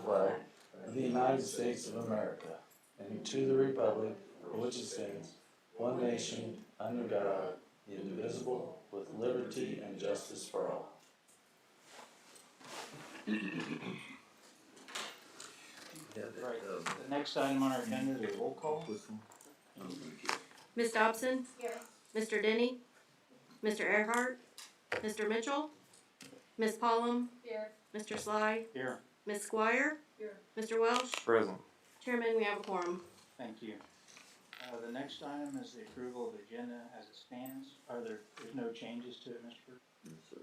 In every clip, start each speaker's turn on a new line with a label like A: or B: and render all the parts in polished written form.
A: flag of the United States of America, and to the republic for which it stands, one nation, under God, indivisible, with liberty and justice for all.
B: Right. The next item on our agenda is a roll call.
C: Ms. Dobson?
D: Here.
C: Mr. Denny? Mr. Earhart? Mr. Mitchell? Ms. Pollum?
D: Here.
C: Mr. Sly?
B: Here.
C: Ms. Squire?
D: Here.
C: Mr. Welsh?
E: Present.
C: Chairman, we have a quorum.
B: Thank you. The next item is the approval of the agenda as it stands. There's no changes to it, Mr. Burke?
E: Yes, sir.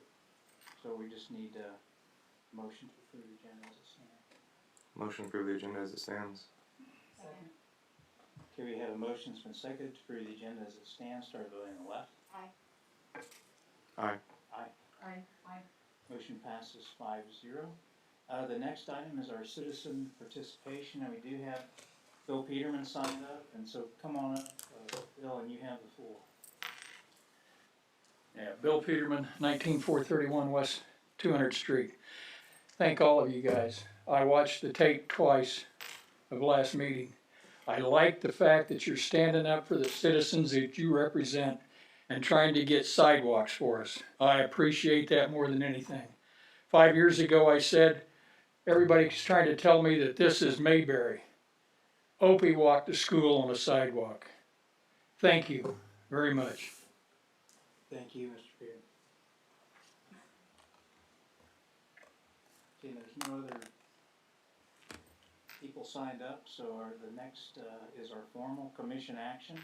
B: So we just need a motion to approve the agenda as it stands.
E: Motion to approve the agenda as it stands.
D: Second.
B: Okay, we have a motion that's been seconded to approve the agenda as it stands. Start voting on the left.
D: Aye.
E: Aye.
B: Aye.
D: Aye. Aye.
B: Motion passes 5-0. The next item is our citizen participation, and we do have Bill Peterman signed up, and so come on up, Bill, and you have the floor.
F: Yeah, Bill Peterman, 19431 West 200th Street. Thank all of you guys. I watched the tape twice of last meeting. I like the fact that you're standing up for the citizens that you represent and trying to get sidewalks for us. I appreciate that more than anything. 5 years ago I said, everybody's trying to tell me that this is Mayberry. Opie walked to school on a sidewalk. Thank you very much.
B: Thank you, Mr. Peterman. Okay, there's no other people signed up, so the next is our formal commission action.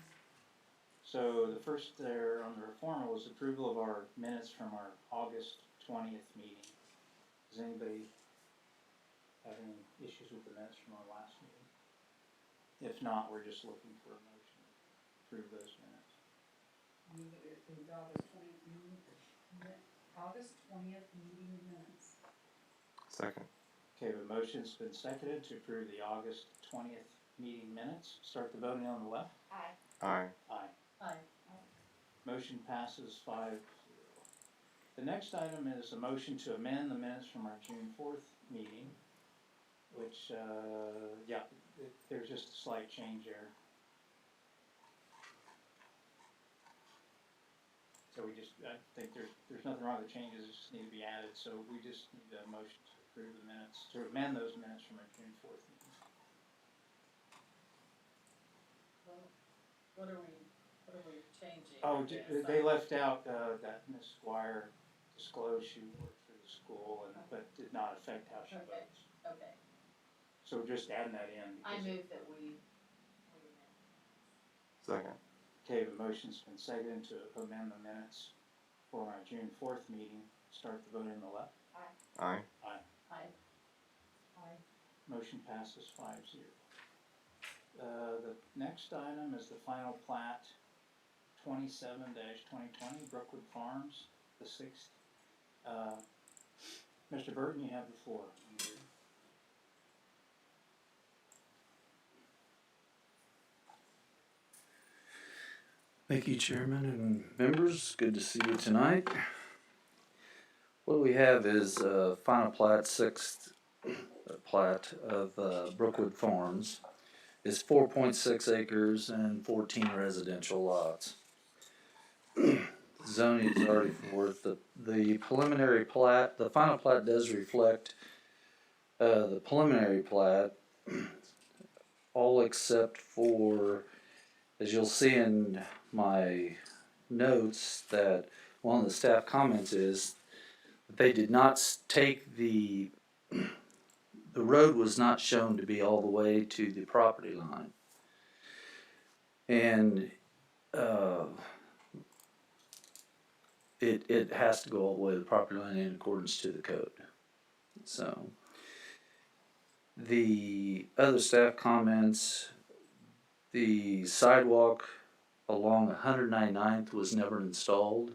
B: So the first there under formal was approval of our minutes from our August 20th meeting. Does anybody have any issues with the minutes from our last meeting? If not, we're just looking for a motion to approve those minutes.
D: Move that we approve the August 20th meeting minutes.
E: Second.
B: Okay, the motion's been seconded to approve the August 20th meeting minutes. Start the voting on the left.
D: Aye.
E: Aye.
B: Aye.
D: Aye.
B: Motion passes 5-0. The next item is a motion to amend the minutes from our June 4th meeting, which, there's just a slight change there. So we just, I think there's nothing wrong with the changes, just need to be added, so we just need a motion to approve the minutes, to amend those minutes from our June 4th meeting.
D: Well, what are we changing?
B: Oh, they left out, that Ms. Squire disclosed she worked for the school, but did not affect how she
D: Okay.
B: votes.
D: Okay,
B: So we're just adding that in.
D: I
B: because-
D: move that we
E: Second.
B: Okay, the motion's been seconded to amend the minutes for our June 4th meeting. Start the voting on the left.
E: Aye.
B: Aye.
D: Aye. Aye.
B: Motion passes 5-0. The next item is the final plat, 27-2020, Brookwood Farms, the 6th. Mr. Burton, you have the floor.
A: Thank you, Chairman and members. Good to see you tonight. What we have is final plat, 6th plat of Brookwood Farms. It's 4.6 acres and 14 residential lots. Zoning is already forth. The preliminary plat, the final plat does reflect the preliminary plat, all except for, as you'll see in my notes, that one of the staff comments is that they did not take the road was not shown to be all the way to the property line. And it has to go all the way to the property line in accordance to the code. So the other staff comments, the sidewalk along 199th was never installed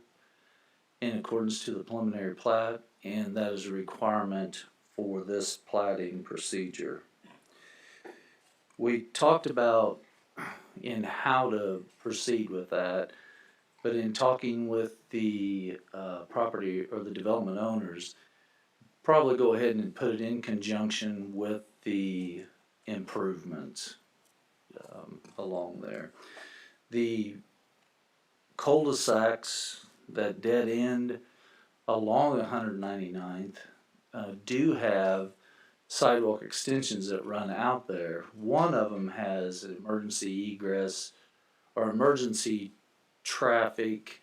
A: in accordance to the preliminary plat, and that is a requirement for this platting procedure. We talked about in how to proceed with that, but in talking with the property or the development owners, probably go ahead and put it in conjunction with the improvements along there. The cul-de-sacs that dead end along 199th do have sidewalk extensions that run out there. One of them has an emergency egress or emergency traffic,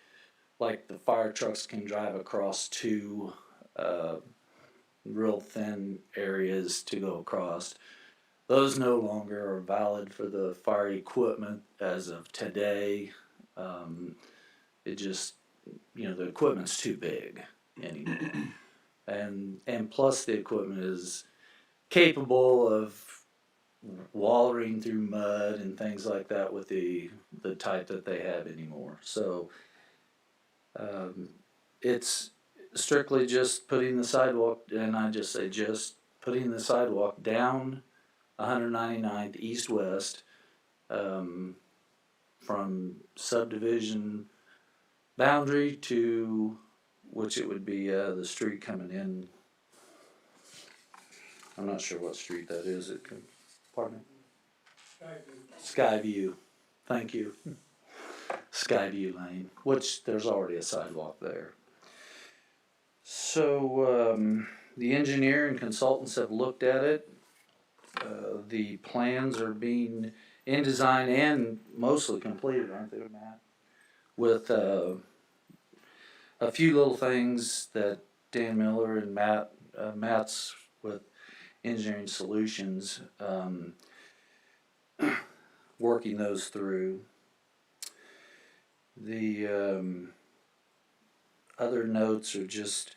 A: like the fire trucks can drive across two real thin areas to go across. Those no longer are valid for the fire equipment as of today. It just, the equipment's too big anymore. And plus the equipment is capable of wallowing through mud and things like that with the type that they have anymore. So it's strictly just putting the sidewalk, and I just say just putting the sidewalk down 199th east-west from subdivision boundary to which it would be the street coming in. I'm not sure what street that is. Pardon me? Skyview. Thank you. Skyview Lane, which there's already a sidewalk there. So the engineer and consultants have looked at it. The plans are being in design and mostly completed, aren't they, Matt? With a few little things that Dan Miller and Matt's with Engineering Solutions, working those through. The other notes are just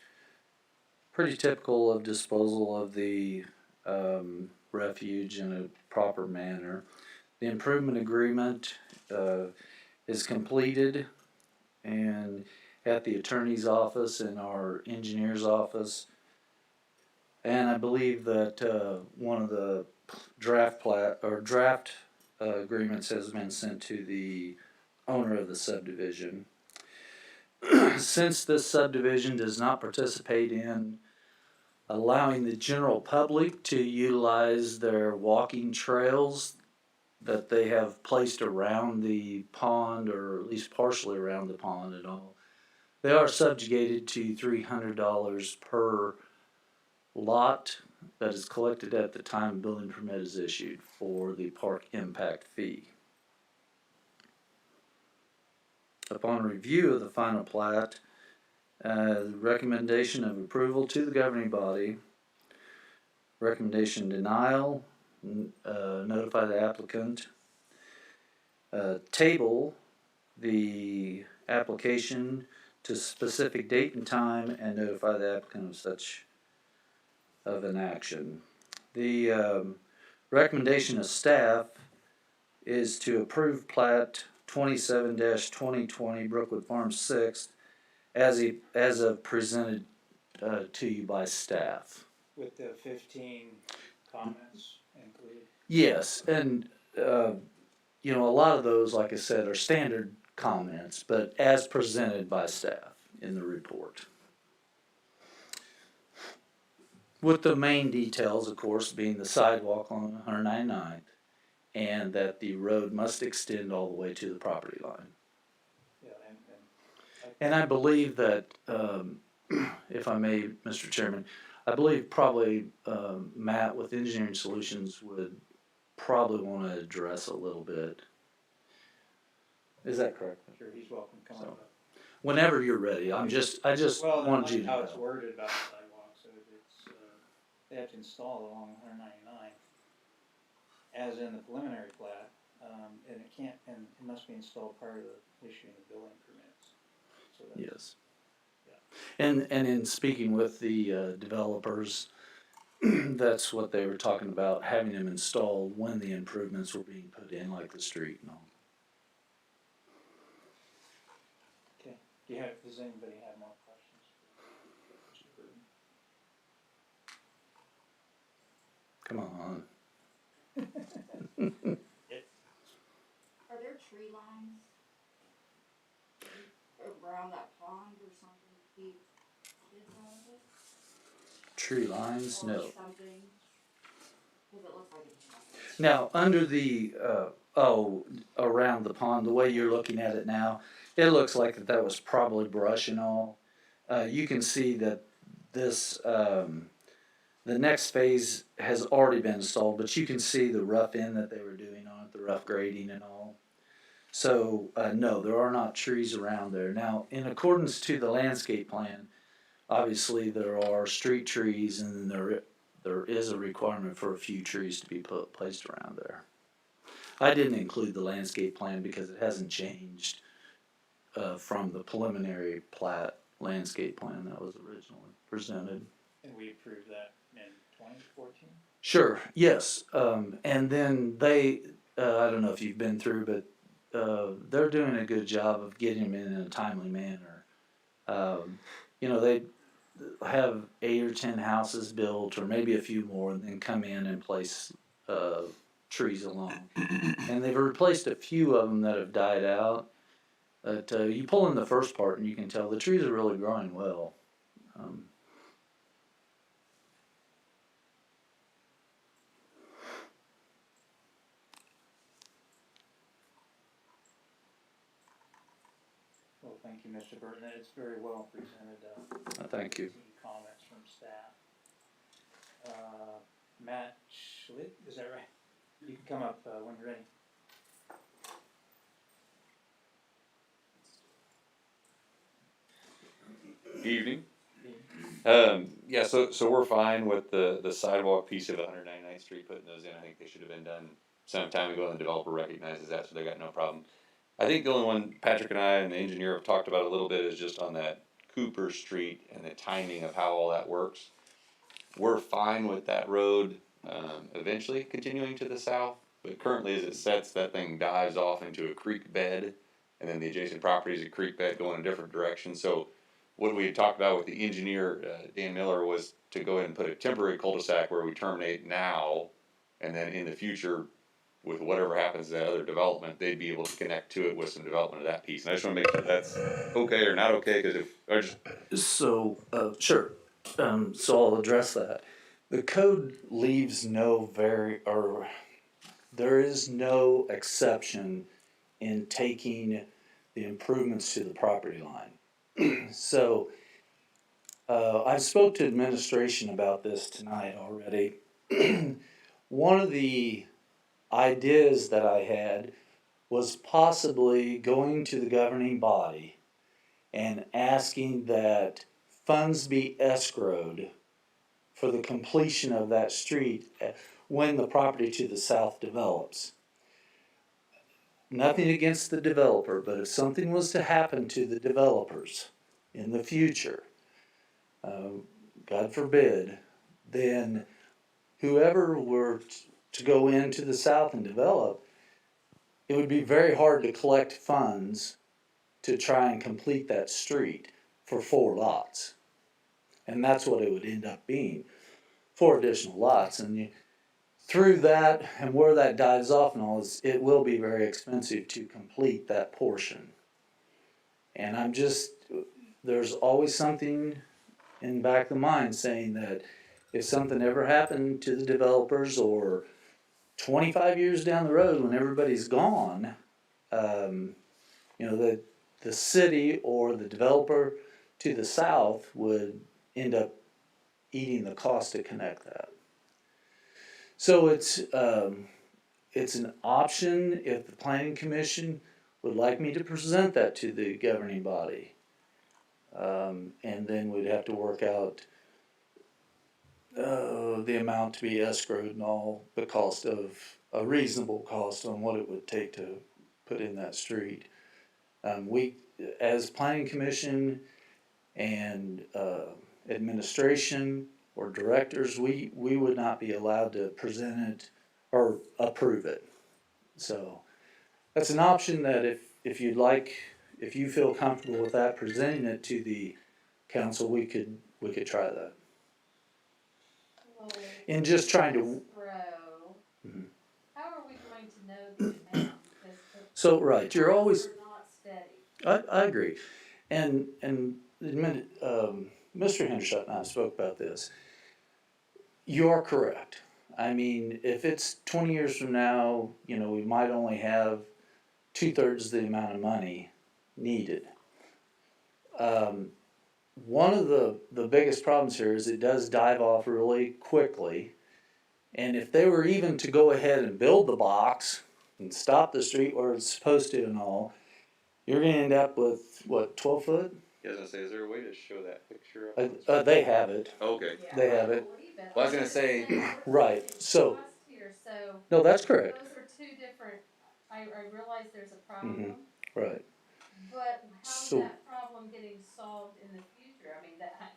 A: pretty typical of disposal of the refuge in a proper manner. The improvement agreement is completed and at the attorney's office and our engineer's office. And I believe that one of the draft agreements has been sent to the owner of the subdivision. Since this subdivision does not participate in allowing the general public to utilize their walking trails that they have placed around the pond, or at least partially around the pond and all, they are subjugated to $300 per lot that is collected at the time a building permit is issued for the park impact fee. Upon review of the final plat, recommendation of approval to the governing body, recommendation denial, notify the applicant, table the application to specific date and time, and notify the applicant of such of an action. The recommendation of staff is to approve plat 27-2020 Brookwood Farms 6 as of presented to you by staff.
B: With the 15 comments included.
A: Yes, and a lot of those, like I said, are standard comments, but as presented by staff in the report. With the main details, of course, being the sidewalk on 199th and that the road must extend all the way to the property line.
B: Yeah,
A: And I believe that, if I may, Mr. Chairman, I believe probably Matt with Engineering Solutions would probably want to address a little bit. Is that correct?
B: sure, he's welcome to come
A: So,
B: up.
A: Whenever you're ready, I just
B: Well,
A: wanted you
B: like
A: to
B: how it's
A: know.
B: worded about the sidewalk, so it's, they have to install along 199, as in the preliminary plat, and it must be installed prior to issuing the building permits. So that's,
A: Yes. And in speaking with the developers, that's what they were talking about, having them installed when the improvements were being put in, like the street and all.
B: okay. Does anybody have more questions for Mr. Burton?
A: Come on.
G: Are there tree lines around that pond or something to keep kids out of it?
A: Tree lines?
G: Or
A: No.
G: something? Cause it looks like it's.
A: Now, under the, around the pond, the way you're looking at it now, it looks like that was probably brush and all. You can see that this, the next phase has already been installed, but you can see the rough end that they were doing on it, the rough grading and all. So, no, there are not trees around there. Now, in accordance to the landscape plan, obviously there are street trees and there is a requirement for a few trees to be placed around there. I didn't include the landscape plan because it hasn't changed from the preliminary plat landscape plan that was originally presented.
B: And we approved that in 2014?
A: Sure, yes. And then they, I don't know if you've been through, but they're doing a good job of getting them in a timely manner. You know, they have 8 or 10 houses built, or maybe a few more, and then come in and place trees along. And they've replaced a few of them that have died out. But you pull in the first part, and you can tell the trees are really growing well.
B: Well, thank you, Mr. Burton. It's very well presented.
A: Thank you.
B: Some comments from staff. Matt Schlitt, is that right? You can come up when you're ready.
H: Evening. Yeah, so we're fine with the sidewalk piece of 199th Street, putting those in. I think they should have been done some time ago, and the developer recognizes that, so they got no problem. I think the only one Patrick and I and the engineer have talked about a little bit is just on that Cooper Street and the timing of how all that works. We're fine with that road eventually continuing to the south, but currently as it sets, that thing dives off into a creek bed, and then the adjacent property is a creek bed going a different direction. So what we had talked about with the engineer, Dan Miller, was to go ahead and put a temporary cul-de-sac where we terminate now, and then in the future, with whatever happens to that other development, they'd be able to connect to it with some development of that piece. And I just want to make sure that's okay or not okay, because if I just
A: So, sure. So I'll address that. The code leaves there is no exception in taking the improvements to the property line. So, I spoke to administration about this tonight already. One of the ideas that I had was possibly going to the governing body and asking that funds be escrowed for the completion of that street when the property to the south develops. Nothing against the developer, but if something was to happen to the developers in the future, God forbid, then whoever were to go into the south and develop, it would be very hard to collect funds to try and complete that street for 4 lots. And that's what it would end up being, 4 additional lots. And through that and where that dives off and all, it will be very expensive to complete that portion. And there's always something in the back of the mind saying that if something ever happened to the developers, or 25 years down the road when everybody's gone, the city or the developer to the south would end up eating the cost to connect that. So it's an option if the planning commission would like me to present that to the governing body. And then we'd have to work out the amount to be escrowed and all, the cost of a reasonable cost on what it would take to put in that street. We, as planning commission and administration or directors, we would not be allowed to present it or approve it. So that's an option that if you'd like, if you feel comfortable with that, presenting it to the council, we could try that.
D: Well,
A: And just trying to,
D: escrow,
A: Mhm.
D: how are we going to know the amount? 'Cause the
A: so right, you're always,
D: prices are not steady.
A: I agree. And Mr. Hendershot and I spoke about this. You are correct. I mean, if it's 20 years from now, you know, we might only have 2/3 the amount of money needed. One of the biggest problems here is it does dive off really quickly. And if they were even to go ahead and build the box and stop the street where it's supposed to and all, you're gonna end up with, what, 12 foot?
H: Yeah, I was gonna say, is there a way to show that picture?
A: They have it.
H: Okay.
A: They have it.
H: Well, I was gonna say-
A: Right, so-
D: Lost here, so
A: No, that's correct.
D: those are two different, I realize there's a
A: Mm-hmm.
D: problem,
A: Right.
D: but how's
A: So-
D: that problem getting solved in the future? I mean, that,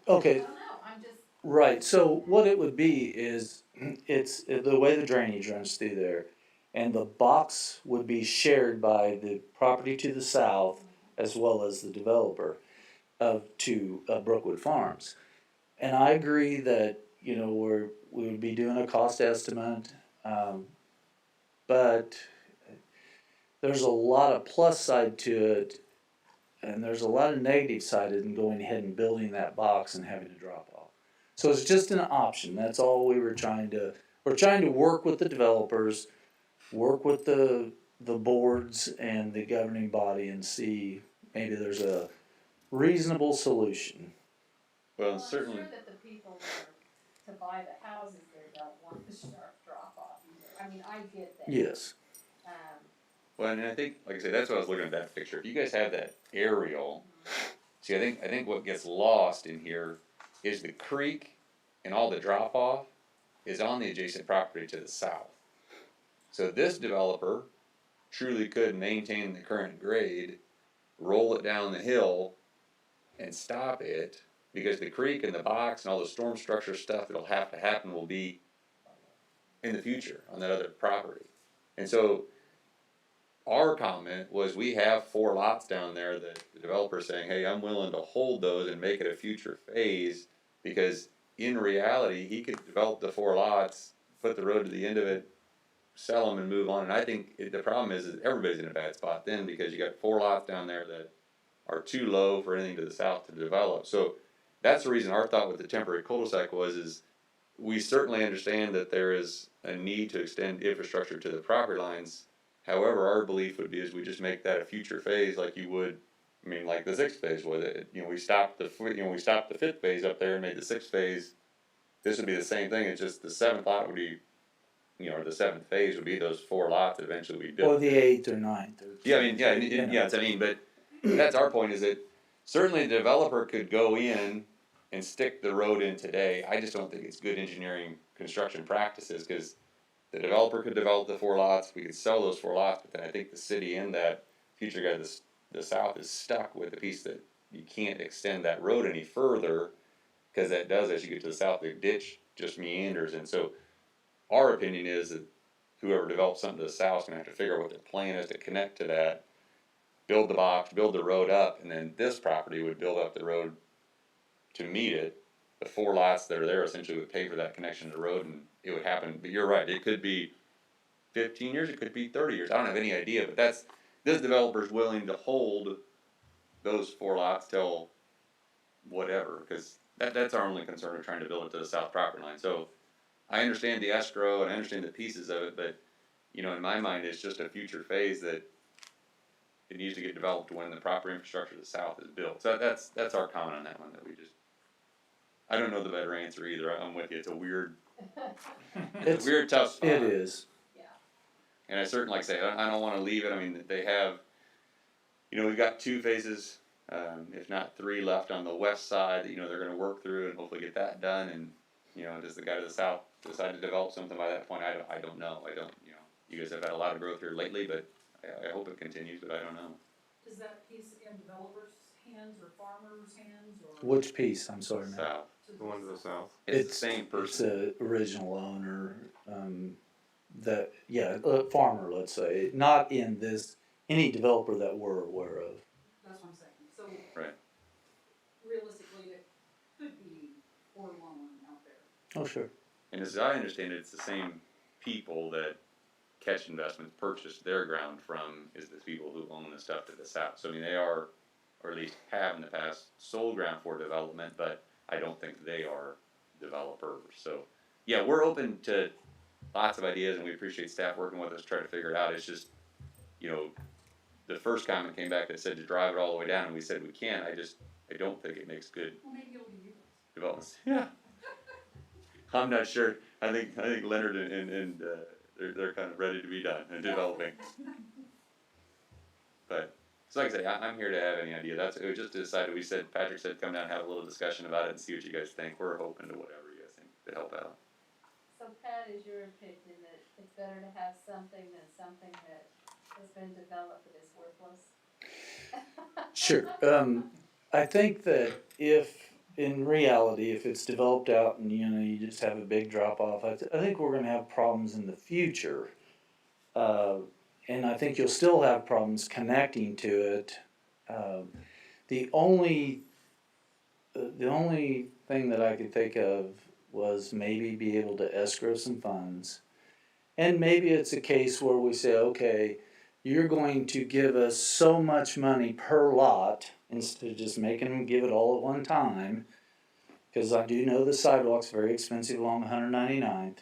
A: Okay.
D: I don't know, I'm just,
A: Right, so what it would be is, it's the way the drainage runs through there, and the box would be shared by the property to the south as well as the developer to Brookwood Farms. And I agree that, you know, we would be doing a cost estimate, but there's a lot of plus side to it, and there's a lot of negative side in going ahead and building that box and having to drop off. So it's just an option, that's all we're trying to work with the developers, work with the boards and the governing body and see maybe there's a reasonable solution.
H: Well,
D: well, I'm
H: certainly,
D: sure that the people that are to buy the houses there don't want the sharp drop off either. I mean, I get that.
A: Yes,
D: Um,
H: well, and I think, like I said, that's what I was looking at that picture. If you guys have that aerial, see, I think what gets lost in here is the creek and all the drop off is on the adjacent property to the south. So this developer truly could maintain the current grade, roll it down the hill, and stop it, because the creek and the box and all the storm structure stuff that'll have to happen will be in the future on that other property. And so our comment was, we have 4 lots down there that the developer's saying, hey, I'm willing to hold those and make it a future phase, because in reality, he could develop the 4 lots, put the road to the end of it, sell them and move on. And I think the problem is everybody's in a bad spot then, because you got 4 lots down there that are too low for anything to the south to develop. So that's the reason our thought with the temporary cul-de-sac is we certainly understand that there is a need to extend infrastructure to the property lines. However, our belief would be is we just make that a future phase, like you would, I mean, like the 6th phase with it. You know, we stopped the 5th phase up there and made the 6th phase. This would be the same thing. It's just the 7th lot would be, you know, or the 7th phase would be those 4 lots that eventually we built.
A: or the 8th or 9th.
H: Yeah, I mean, yeah, I mean, but that's our point, is that certainly the developer could go in and stick the road in today. I just don't think it's good engineering construction practices, because the developer could develop the 4 lots, we could sell those 4 lots, but then I think the city and that future guy to the south is stuck with the piece that you can't extend that road any further, because that does, as you get to the south, the ditch just meanders. And so our opinion is that whoever develops something to the south is gonna have to figure out what their plan is to connect to that, build the box, build the road up, and then this property would build up the road to meet it. The 4 lots that are there essentially would pay for that connection to the road, and it would happen. But you're right, it could be 15 years, it could be 30 years, I don't have any idea, but this developer's willing to hold those 4 lots till whatever, because that's our only concern of trying to build it to the south property line. So I understand the escrow and I understand the pieces of it, but, you know, in my mind, it's just a future phase that it needs to get developed when the proper infrastructure to the south is built. So that's our comment on that one, that we just, I don't know the better answer either. I'm with you. It's a weird, it's a weird tough spot.
A: It is.
H: And I certainly, like I say, I don't wanna leave it. I mean, they have, you know, we've got 2 phases, if not 3 left on the west side that, you know, they're gonna work through and hopefully get that done. And, you know, does the guy to the south decide to develop something by that point? I don't know. You know, you guys have had a lot of growth here lately, but I hope it continues, but I don't know.
I: Is that piece in developers' hands or farmers' hands or?
A: Which piece, I'm sorry, man?
H: South.
E: The one to the south.
H: It's the same
A: It's
H: person.
A: a original owner, farmer, let's say, not in any developer that we're aware of.
I: That's what I'm saying, so.
H: Right.
I: Realistically, it could be or loan out there.
A: Oh, sure.
H: And as I understand it, it's the same people that Catch Investments purchased their ground from, is the people who own the stuff to the south. So I mean, they are, or at least have in the past, sold ground for development, but I don't think they are developer. So, yeah, we're open to lots of ideas, and we appreciate staff working with us to try to figure it out. It's just, you know, the first comment came back that said to drive it all the way down, and we said we can. I don't think it makes good
I: Well, maybe it'll be you.
H: developments. Yeah. I'm not sure. I think Leonard and they're kind of ready to be done and developing. But so like I say, I'm here to have any idea. It was just decided. Patrick said come down and have a little discussion about it and see what you guys think. We're open to whatever you guys think to help out.
D: So Pat, is your opinion that it's better to have something than something that has been developed that is worthless?
A: Sure. I think that in reality, if it's developed out and, you just have a big drop off, I think we're gonna have problems in the future. And I think you'll still have problems connecting to it. Um, the only thing that I could think of was maybe be able to escrow some funds. And maybe it's a case where we say, okay, you're going to give us so much money per lot instead of just making them give it all at one time. Because I do know the sidewalk's very expensive along 199th.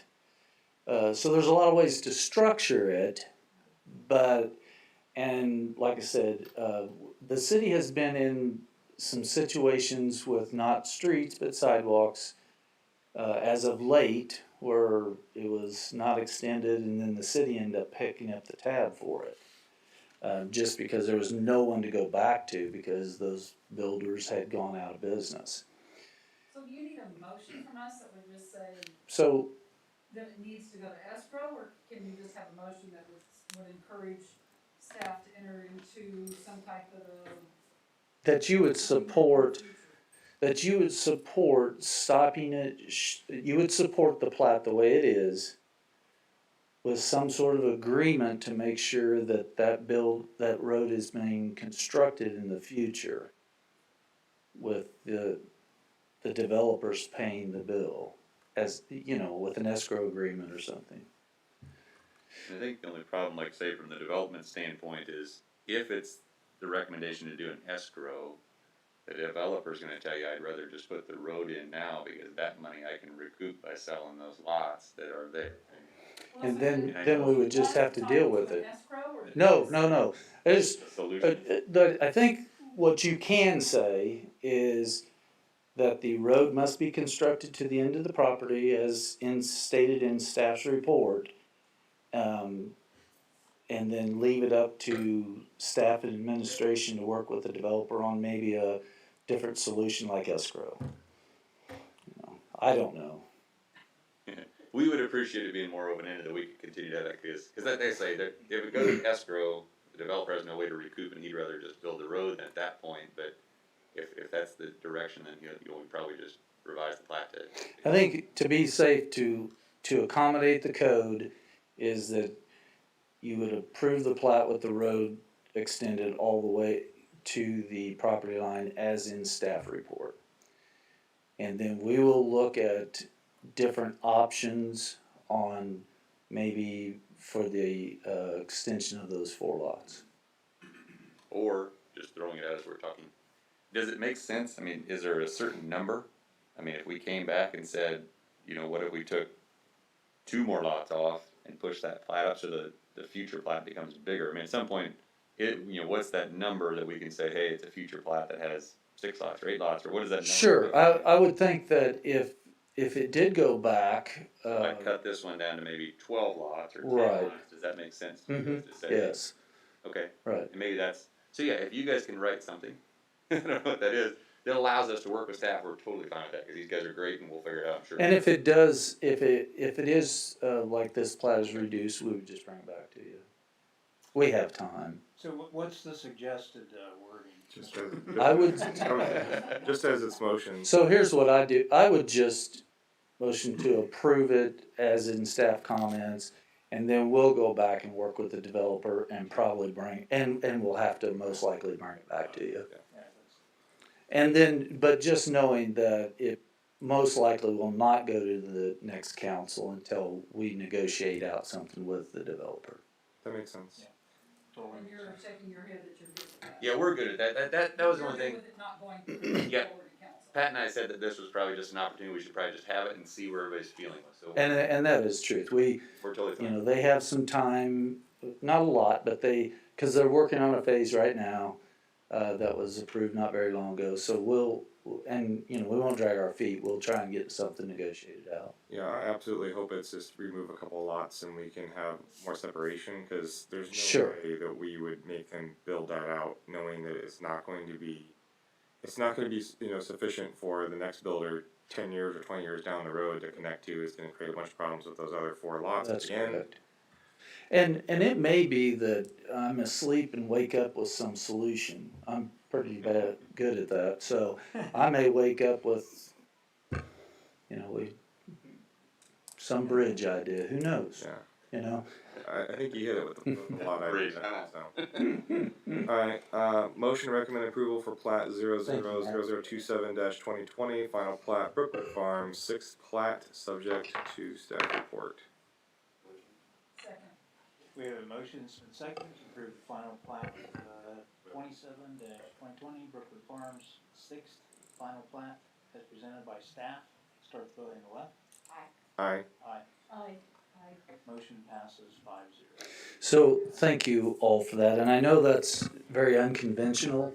A: So there's a lot of ways to structure it, and like I said, the city has been in some situations with not streets but sidewalks as of late, where it was not extended and then the city ended up picking up the tab for it. Just because there was no one to go back to because those builders had gone out of business.
I: So do you need a motion from us that would just say
A: So
I: that it needs to go to escrow, or can you just have a motion that would encourage staff to enter into some type of
A: that you would support stopping it, you would support the plat the way it is with some sort of agreement to make sure that road is being constructed in the future with the developers paying the bill as, with an escrow agreement or something.
H: I think the only problem, like say from the development standpoint, is if it's the recommendation to do an escrow, the developer's gonna tell you, I'd rather just put the road in now because that money I can recoup by selling those lots that are there.
A: And then we would just have to deal with it.
I: escrow, or
A: No. It's,
H: The solution.
A: I think what you can say is that the road must be constructed to the end of the property as stated in staff's report. And then leave it up to staff and administration to work with the developer on maybe a different solution like escrow. I don't know.
H: We would appreciate it being more open-ended that we could continue to have that, because they say that if it goes to escrow, the developer has no way to recoup and he'd rather just build the road at that point, but if that's the direction, then we probably just revise the plat to.
A: I think to be safe to accommodate the code is that you would approve the plat with the road extended all the way to the property line as in staff report. And then we will look at different options on maybe for the extension of those 4 lots.
H: Or just throwing it out as we're talking, does it make sense? I mean, is there a certain number? I mean, if we came back and said, what if we took 2 more lots off and pushed that plat up so the future plat becomes bigger? I mean, at some point, what's that number that we can say, hey, it's a future plat that has 6 lots or 8 lots, or what is that number?
A: Sure, I would think that if it did go back,
H: I cut this one down to maybe 12 lots or 10
A: Right.
H: lots. Does that make sense to you guys to say?
A: yes,
H: Okay.
A: right.
H: And maybe so yeah, if you guys can write something, I don't know what that is, that allows us to work with staff, we're totally fine with that, because these guys are great and we'll figure it out, I'm sure.
A: And if it does, if it is like this plat is reduced, we would just bring it back to you. We have time.
B: So what's the suggested wording?
A: I would.
E: Just as it's motion.
A: So here's what I do. I would just motion to approve it as in staff comments, and then we'll go back and work with the developer and probably and we'll have to most likely bring it back to you. And then, but just knowing that it most likely will not go to the next council until we negotiate out something with the developer.
E: That makes sense.
B: Yeah. Totally
I: And
B: makes
I: you're
B: sense.
I: shaking your head that you're good with that.
H: Yeah, we're good at that. That was
I: You're
H: one
I: good
H: thing.
I: with it not going
H: Yeah.
I: forward to council.
H: Pat and I said that this was probably just an opportunity, we should probably just have it and see where everybody's feeling was, so.
A: And that is truth.
H: We're totally
A: You
H: fine.
A: know, they have some time, not a lot, but cause they're working on a phase right now, that was approved not very long ago, so and, you know, we won't drag our feet, we'll try and get something negotiated out.
E: Yeah, I absolutely hope it's just remove a couple of lots and we can have more separation, cause there's no
A: Sure.
E: way that we would make them build that out, knowing that it's not going to be, you know, sufficient for the next builder 10 years or 20 years down the road to connect to. It's gonna create a bunch of problems with those other 4 lots at
A: That's
E: the end.
A: correct. And it may be that I'm asleep and wake up with some solution. I'm pretty good at that, so I may wake up with, you know, some bridge idea, who knows,
E: Yeah.
A: you know?
E: I think you hit it with the lot
H: Bridge,
E: idea. So. Alright, motion to recommend approval for plat 000027-2020, final plat Brookwood Farm, 6th plat, subject to staff report.
I: Second.
B: We have a motion and second to approve the final plat, 27-2020 Brookwood Farms, 6th final plat, as presented by staff. Start the vote on the left.
E: Aye.
B: Aye.
D: Aye.
B: Motion passes 5-0.
A: So, thank you all for that, and I know that's very unconventional,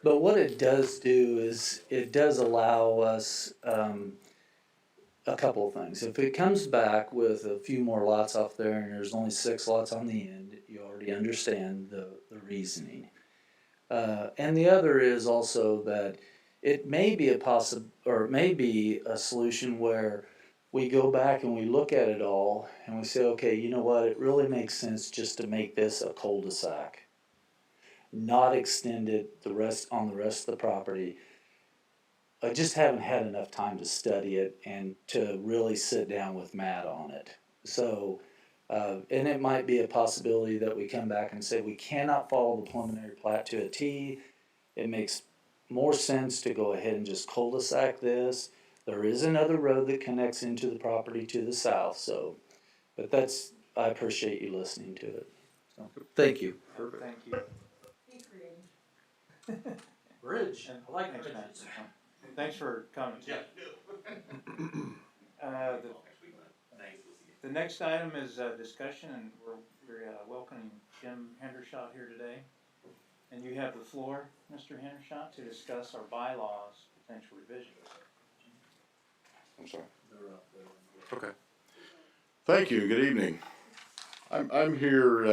A: but what it does do is, it does allow us, a couple of things. If it comes back with a few more lots off there and there's only 6 lots on the end, you already understand the reasoning. And the other is also that it may be or it may be a solution where we go back and we look at it all and we say, okay, you know what, it really makes sense just to make this a cul-de-sac. Not extend it on the rest of the property. I just haven't had enough time to study it and to really sit down with Matt on it. So, and it might be a possibility that we come back and say we cannot follow the preliminary plat to a T. It makes more sense to go ahead and just cul-de-sac this. There is another road that connects into the property to the south, so, but I appreciate you listening to it. So, thank you.
E: Perfect.
B: Thank you.
I: Be creative.
A: Bridge,
B: I like Thanks, Matt. Thanks for coming. Yeah. The next item is discussion, and we're welcoming Jim Hendershot here today. And you have the floor, Mr. Hendershot, to discuss our bylaws potential revisions.
J: I'm sorry. Okay. Thank you. Good evening. I'm here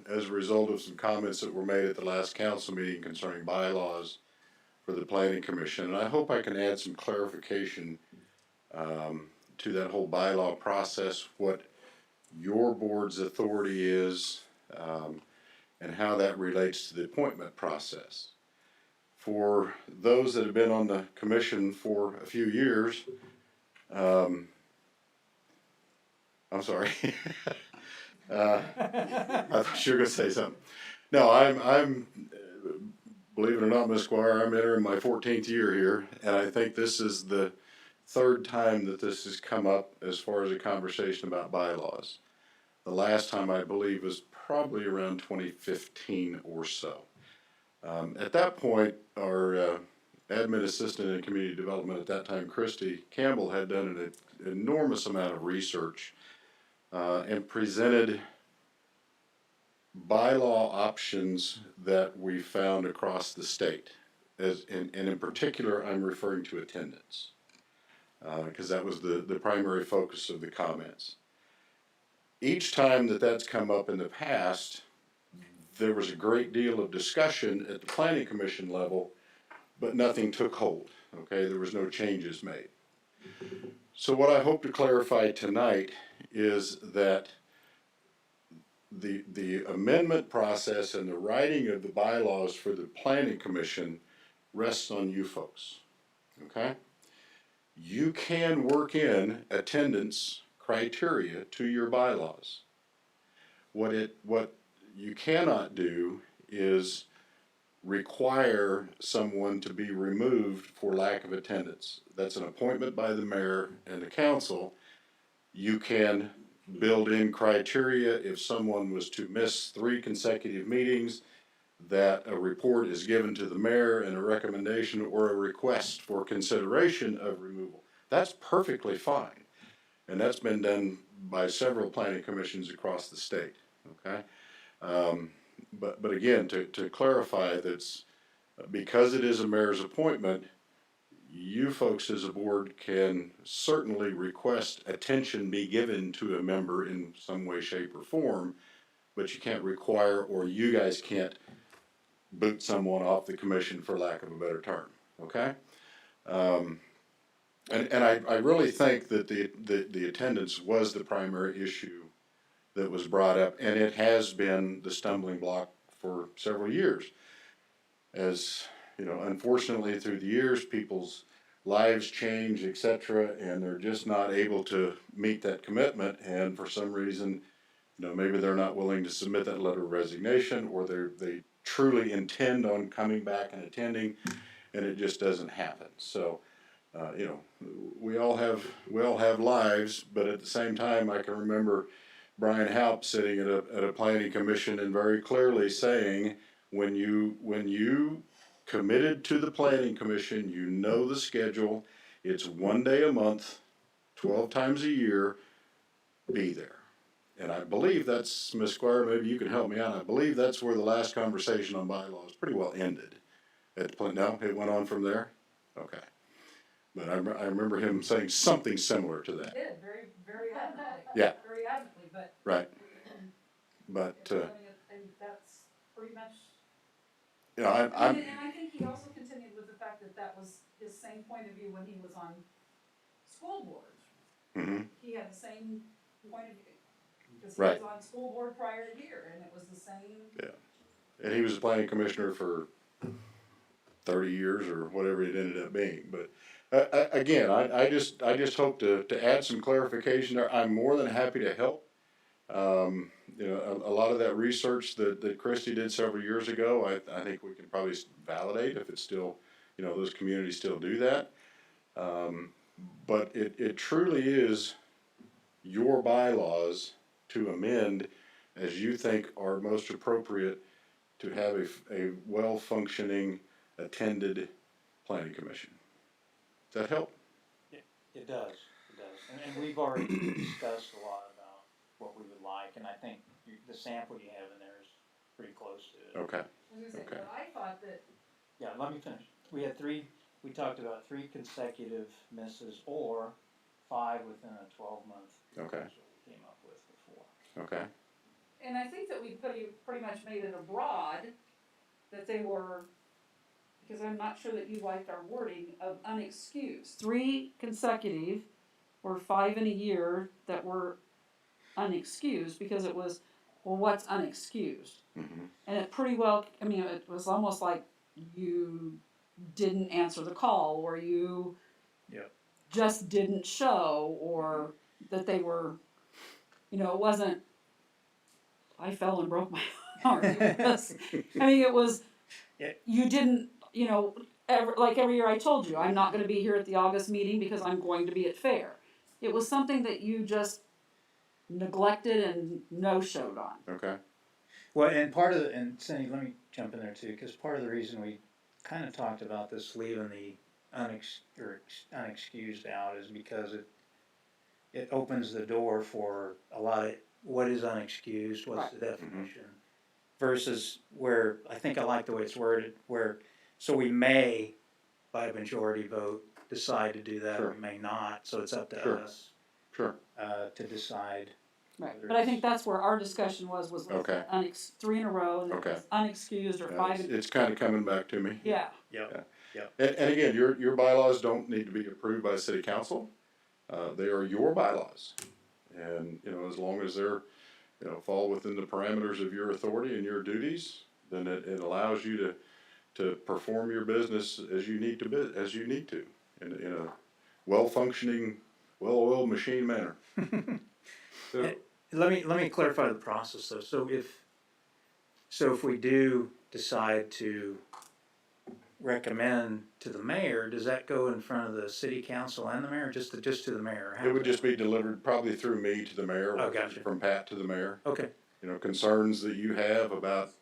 J: as a result of some comments that were made at the last council meeting concerning bylaws for the Planning Commission, and I hope I can add some clarification to that whole bylaw process, what your board's authority is, and how that relates to the appointment process. For those that have been on the commission for a few years, I'm sorry. I thought you were going to say something. No, I'm believe it or not, Ms. Squire, I'm entering my 14th year here, and I think this is the 3rd time that this has come up as far as a conversation about bylaws. The last time, I believe, was probably around 2015 or so. At that point, our admin assistant in community development at that time, Christy Campbell, had done an enormous amount of research and presented bylaw options that we found across the state. And in particular, I'm referring to attendance, because that was the primary focus of the comments. Each time that that's come up in the past, there was a great deal of discussion at the Planning Commission level, but nothing took hold, okay? There was no changes made. So what I hope to clarify tonight is that the amendment process and the writing of the bylaws for the Planning Commission rests on you folks, okay? You can work in attendance criteria to your bylaws. What you cannot do is require someone to be removed for lack of attendance. That's an appointment by the mayor and the council. You can build in criteria if someone was to miss 3 consecutive meetings, that a report is given to the mayor and a recommendation or a request for consideration of removal. That's perfectly fine. And that's been done by several planning commissions across the state, okay? But again, to clarify, that's because it is a mayor's appointment, you folks as a board can certainly request attention be given to a member in some way, shape, or form, but you can't require, or you guys can't boot someone off the commission, for lack of a better term, okay? And I really think that the attendance was the primary issue that was brought up, and it has been the stumbling block for several years. As, you know, unfortunately through the years, people's lives change, etc., and they're just not able to meet that commitment, and for some reason, you know, maybe they're not willing to submit that letter of resignation, or they truly intend on coming back and attending, and it just doesn't happen. So, you know, we all have lives, but at the same time, I can remember Brian Haupt sitting at a planning commission and very clearly saying, when you committed to the planning commission, you know the schedule. It's 1 day a month, 12 times a year. Be there. And I believe that's, Ms. Squire, maybe you can help me out. I believe that's where the last conversation on bylaws pretty well ended. At the point, no, it went on from there. Okay. But I remember him saying something similar to that.
I: He did, very, very adamantly.
J: Yeah.
I: Very adamantly, but.
J: Right. But,
I: I mean, and that's pretty much.
J: you know,
I: And
J: I'm,
I: I think he also continued with the fact that that was his same point of view when he was on school board.
J: mhm,
I: He had the same point of view, because he
J: Right.
I: was on school board prior here, and it was the same.
J: and he was a planning commissioner for 30 years or whatever it ended up being. But again, I just hope to add some clarification there. I'm more than happy to help. You know, a lot of that research that Christie did several years ago, I think we can probably validate if it's still, you know, those communities still do that. But it truly is your bylaws to amend as you think are most appropriate to have a well-functioning, attended planning commission. Does that help?
B: It does, and we've already discussed a lot about what we would like, and I think the sample you have in there is pretty close to it.
J: Okay.
I: I was gonna say,
J: Okay.
I: but I thought that,
B: Yeah, let me finish. We talked about 3 consecutive misses or 5 within a 12-month.
J: Okay.
B: That's what we came up with before.
J: Okay.
I: and I think that we pretty much made it abroad, that they were, because I'm not sure that you liked our wording of unexcused. 3 consecutive, or 5 in a year that were unexcused, because it was, well, what's unexcused?
J: Mm-hmm.
I: And it pretty well, I mean, it was almost like you didn't answer the call, or you
B: Yep.
I: just didn't show, or that they were, you know, it wasn't, I fell and broke my arm. It was, I mean, it was,
B: Yeah.
I: you didn't, you know, every year I told you, I'm not gonna be here at the August meeting because I'm going to be at fair. It was something that you just neglected and no-showed on.
J: Okay.
B: Well, and Cindy, let me jump in there too, because part of the reason we kind of talked about this leaving the unexcused out is because it opens the door for a lot of what is unexcused, what's the definition, versus where I think I like the way it's worded, where so we may by a majority vote decide to do that, or we may not. So it's up to
J: Sure.
B: us
J: Sure.
B: to decide.
I: Right,
B: whether
I: but I
B: it's-
I: think that's where our discussion was
J: Okay.
I: 3 in a row, and it
J: Okay.
I: was unexcused, or
J: Yeah,
I: 5
J: it's kind of coming back to me.
I: yeah.
B: Yep.
J: And again, your bylaws don't need to be approved by the city council. They are your bylaws. And, you know, as long as they're, you know, fall within the parameters of your authority and your duties, then it allows you to perform your business as you need to, in a well-functioning, well-oiled machine manner. So,
B: Let me clarify the process though. So if we do decide to recommend to the mayor, does that go in front of the city council and the mayor, or just to the mayor? How
J: it would
B: does
J: just be delivered probably through me to the mayor,
B: Oh,
J: or
B: gotcha.
J: from Pat to the mayor.
B: that- Okay,
J: You know, concerns that you have about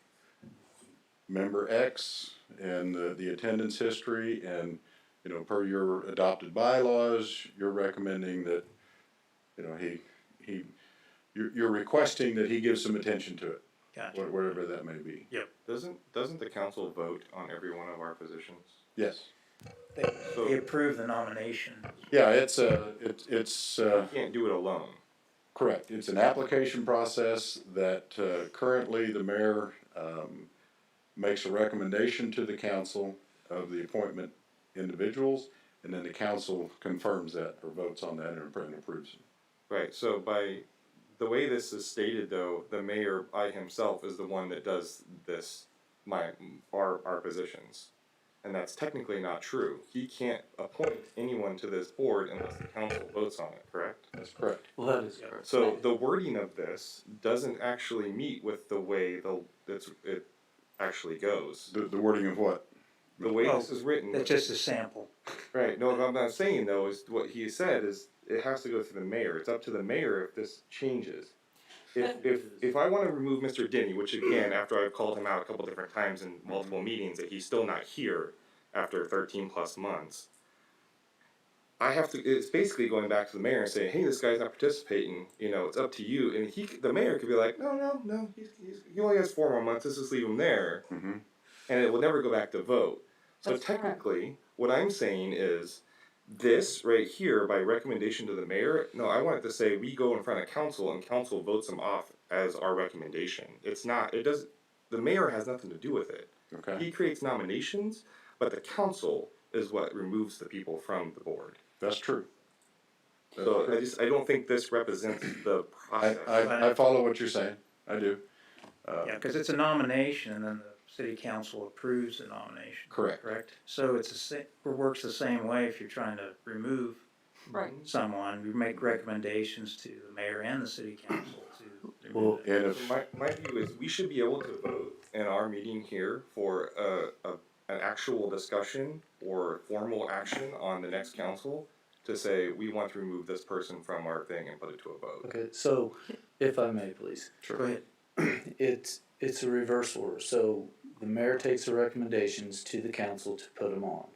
J: member X and the attendance history and, you know, per your adopted bylaws, you're recommending that, you know, you're requesting that he give some attention to it,
B: Gotcha.
J: whatever that may be.
E: Doesn't the council vote on every one of our positions?
J: Yes.
B: They approve the nomination.
J: Yeah, it's
E: You can't do it alone.
J: correct. It's an application process that currently the mayor makes a recommendation to the council of the appointment individuals, and then the council confirms that or votes on that and approves it.
E: Right, so by the way this is stated though, the mayor by himself is the one that does this, our positions. And that's technically not true. He can't appoint anyone to this board unless the council votes on it, correct?
J: That's correct.
A: Well, that is correct.
E: So the wording of this doesn't actually meet with the way it actually goes.
J: The wording of what?
E: The way this is written.
B: It's just a sample.
E: Right, no, what I'm saying though is what he said is it has to go through the mayor. It's up to the mayor if this changes. If I wanna remove Mr. Denny, which again, after I've called him out a couple different times in multiple meetings, that he's still not here after 13 plus months, I have to, it's basically going back to the mayor and saying, hey, this guy's not participating, you know, it's up to you. And the mayor could be like, no, he only has 4 more months, let's just leave him there.
J: Mhm.
E: And it will never go back to vote. So
I: That's correct.
E: technically, what I'm saying is, this right here, by recommendation to the mayor, no, I want it to say, we go in front of council and council votes him off as our recommendation. It's not, the mayor has nothing to do with it.
J: Okay.
E: He creates nominations, but the council is what removes the people from the board.
J: That's true. That's
E: So
J: true.
E: I don't think this represents the process.
J: I follow what you're saying. I do.
B: Yeah, because it's a nomination and then the city council approves the nomination.
J: Correct.
B: Correct? So it works the same way if you're trying to remove
I: Right.
B: someone. You make recommendations to the mayor and the city council to
J: Well,
B: remove it.
J: and if,
E: My view is we should be able to vote in our meeting here for an actual discussion or formal action on the next council to say, we want to remove this person from our thing and put it to a vote.
A: Okay, so if I may, please.
B: Go ahead.
A: It's a reverse order. So the mayor takes the recommendations to the council to put them on.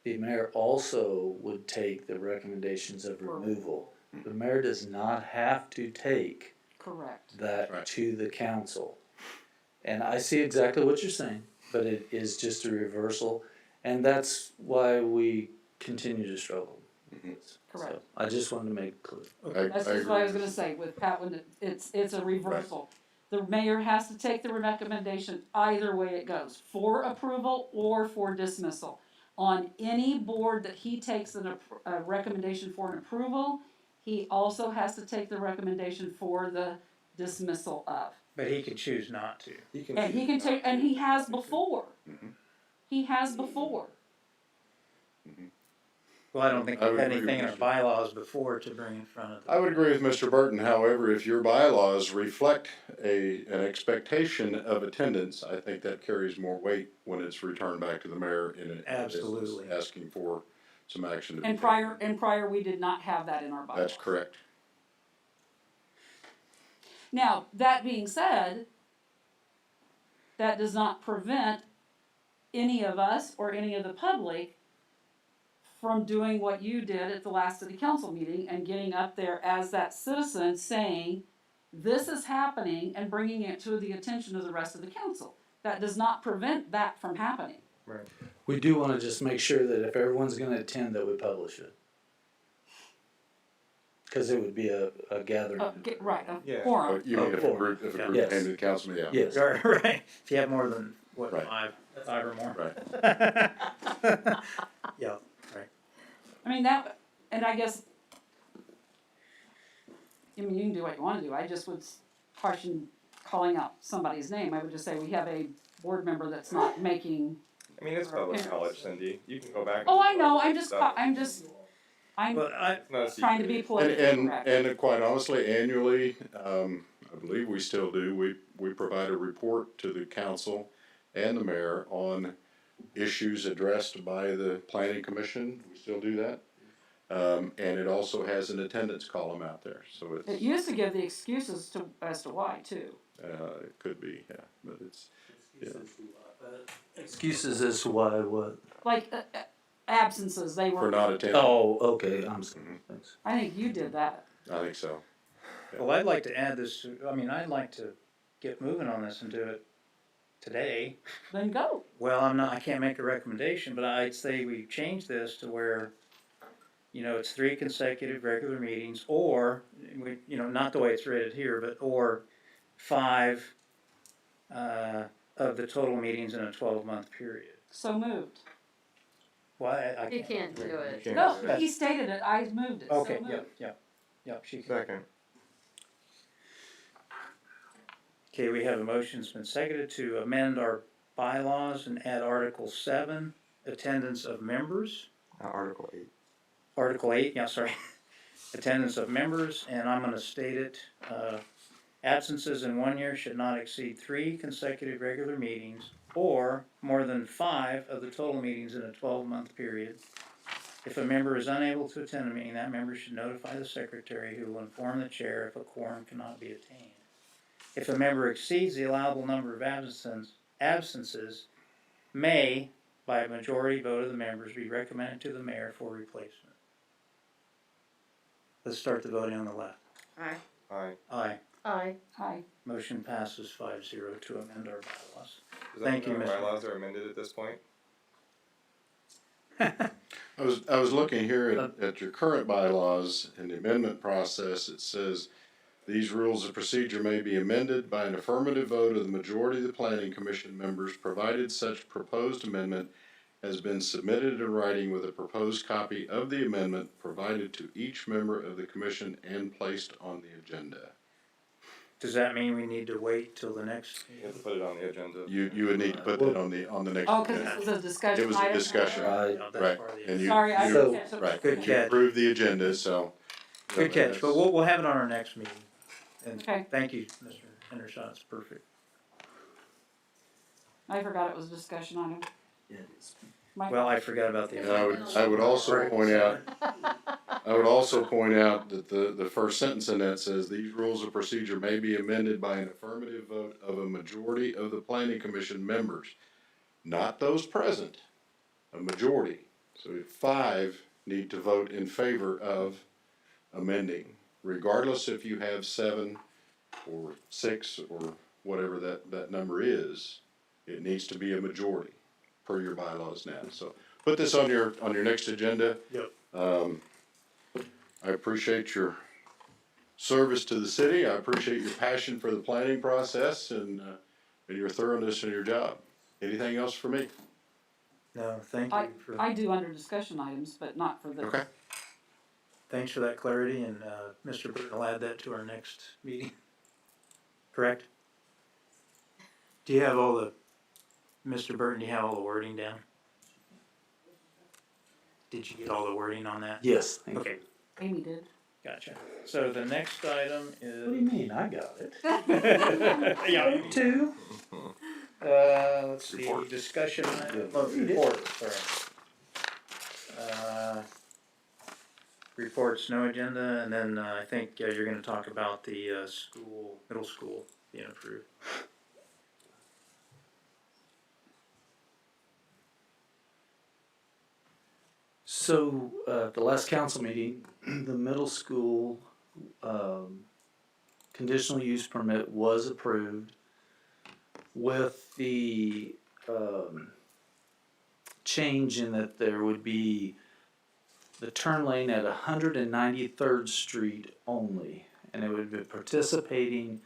A: The mayor also would take the recommendations of removal. The mayor does not have to take
I: Correct.
A: that
J: Right.
A: to the council. And I see exactly what you're saying, but it is just a reversal, and that's why we continue to struggle.
I: Correct.
A: So I just wanted to make it clear.
I: That's just what I was gonna say with Pat, when it's a reversal. The mayor has to take the recommendation either way it goes, for approval or for dismissal. On any board that he takes a recommendation for an approval, he also has to take the recommendation for the dismissal of.
B: But he could choose not to.
I: And he can take, and he has before. He has before.
B: Well, I don't think
J: I
B: we've
J: would
B: had
J: agree
B: anything in
J: with
B: our
J: you.
B: bylaws before to bring in front of the.
J: I would agree with Mr. Burton, however, if your bylaws reflect an expectation of attendance, I think that carries more weight when it's returned back to the mayor in a
B: Absolutely.
J: asking for some action to be
I: And
J: taken.
I: prior, we did not have that in our bylaws.
J: That's correct.
I: Now, that being said, that does not prevent any of us or any of the public from doing what you did at the last city council meeting and getting up there as that citizen saying, this is happening, and bringing it to the attention of the rest of the council. That does not prevent that from happening.
E: Right.
A: We do wanna just make sure that if everyone's gonna attend, that we publish it. Cause it would be a gathering.
I: Right, a
E: Yeah.
I: quorum.
J: You mean if a group
A: Yes.
J: came to the council, yeah.
A: Yes.
B: Right, if you have more than, what,
J: Right.
B: five or more?
J: Right.
B: Yeah, right.
I: I mean, that, and I guess, I mean, you can do what you wanna do, I just would caution calling out somebody's name, I would just say we have a board member that's not making.
E: I mean, it's public knowledge, Cindy. You can go back.
I: Oh, I
E: and
I: know,
E: look at
I: I'm
E: stuff.
B: But
E: It's not a
I: trying to
E: secret.
I: be politically correct.
J: And quite honestly, annually, I believe we still do, we provide a report to the council and the mayor on issues addressed by the planning commission, we still do that. And it also has an attendance column out there, so
I: It
J: it's,
I: used to give the excuses as to why too.
J: it could be, yeah, but
A: Excuses as to why what?
I: Like, absences, they
J: For
I: were,
J: not attending.
A: Oh, okay, I'm sorry, thanks.
I: I think you did that.
J: I think so.
B: Well, I'd like to add this, I'd like to get moving on this and do it today.
I: Then go.
B: Well, I can't make a recommendation, but I'd say we change this to where, it's 3 consecutive regular meetings, or, not the way it's rated here, but, or 5, of the total meetings in a 12-month period.
I: So moved.
B: Well, I
D: He can't do it.
E: Can't
I: No,
E: do that.
I: he stated it, I moved it, so
B: Okay,
I: moved.
B: yep, she can.
E: Second.
B: Okay, we have a motion, it's been seconded to amend our bylaws and add Article 7, attendance of members.
E: Article 8.
B: Article 8, attendance of members, and I'm gonna state it, absences in 1 year should not exceed 3 consecutive regular meetings, or more than 5 of the total meetings in a 12-month period. If a member is unable to attend a meeting, that member should notify the secretary, who will inform the chair if a quorum cannot be attained. If a member exceeds the allowable number of absences may, by a majority vote of the members, be recommended to the mayor for replacement. Let's start the voting on the left.
C: Aye.
E: Aye.
B: Aye.
D: Aye.
I: Hi.
B: Motion passes 5-0 to amend our bylaws.
E: Does that
B: Thank
E: mean
B: you,
E: our
B: Mr.
E: bylaws are amended at this point?
J: I was looking here at your current bylaws in the amendment process. It says, these rules of procedure may be amended by an affirmative vote of the majority of the planning commission members, provided such proposed amendment has been submitted in writing with a proposed copy of the amendment provided to each member of the commission and placed on the agenda.
B: Does that mean we need to wait till the next?
E: You have to put it on the agenda.
J: You would need to put that on the next
I: Oh, cause
J: agenda.
I: this was a discussion
J: It was a
I: item?
J: discussion.
A: Right.
B: No, that's
J: Right,
B: part of the-
J: and you,
I: Sorry, I
J: you-
I: didn't catch it.
J: right,
B: Good
J: you
B: catch.
J: approved the agenda, so.
B: Good catch, but we'll have it on our next meeting. And
I: Okay.
B: thank you, Mr. Hendershot, it's perfect.
I: I forgot it was a discussion item.
A: Yeah, it is.
I: My
B: Well, I forgot about the.
J: And I would also point out, that the first sentence in that says, these rules of procedure may be amended by an affirmative vote of a majority of the planning commission members, not those present, a majority. So 5 need to vote in favor of amending, regardless if you have 7 or 6 or whatever that number is. It needs to be a majority per your bylaws now. So put this on your next agenda.
B: Yep.
J: I appreciate your service to the city. I appreciate your passion for the planning process and your thoroughness in your job. Anything else for me?
B: No, thank you for,
I: I do under discussion items, but not for this.
J: Okay.
B: thanks for that clarity, and, Mr. Burton will add that to our next meeting. Correct? Do you have Mr. Burton, do you have all the wording down? Did you get all the wording on that?
A: Yes, thank you.
B: Okay,
I: Amy did.
B: gotcha. So the next item
A: What do
B: is.
A: you mean, I got it?
B: Yeah, you
A: Two?
B: let's see,
J: Report.
B: discussion,
A: Yeah.
B: reports, sorry. Reports, no agenda, and then, I think, you're gonna talk about the, middle school being approved.
A: So, the last council meeting, the middle school, conditional use permit was approved with the, change in that there would be the turn lane at 193rd Street only, and it would be participating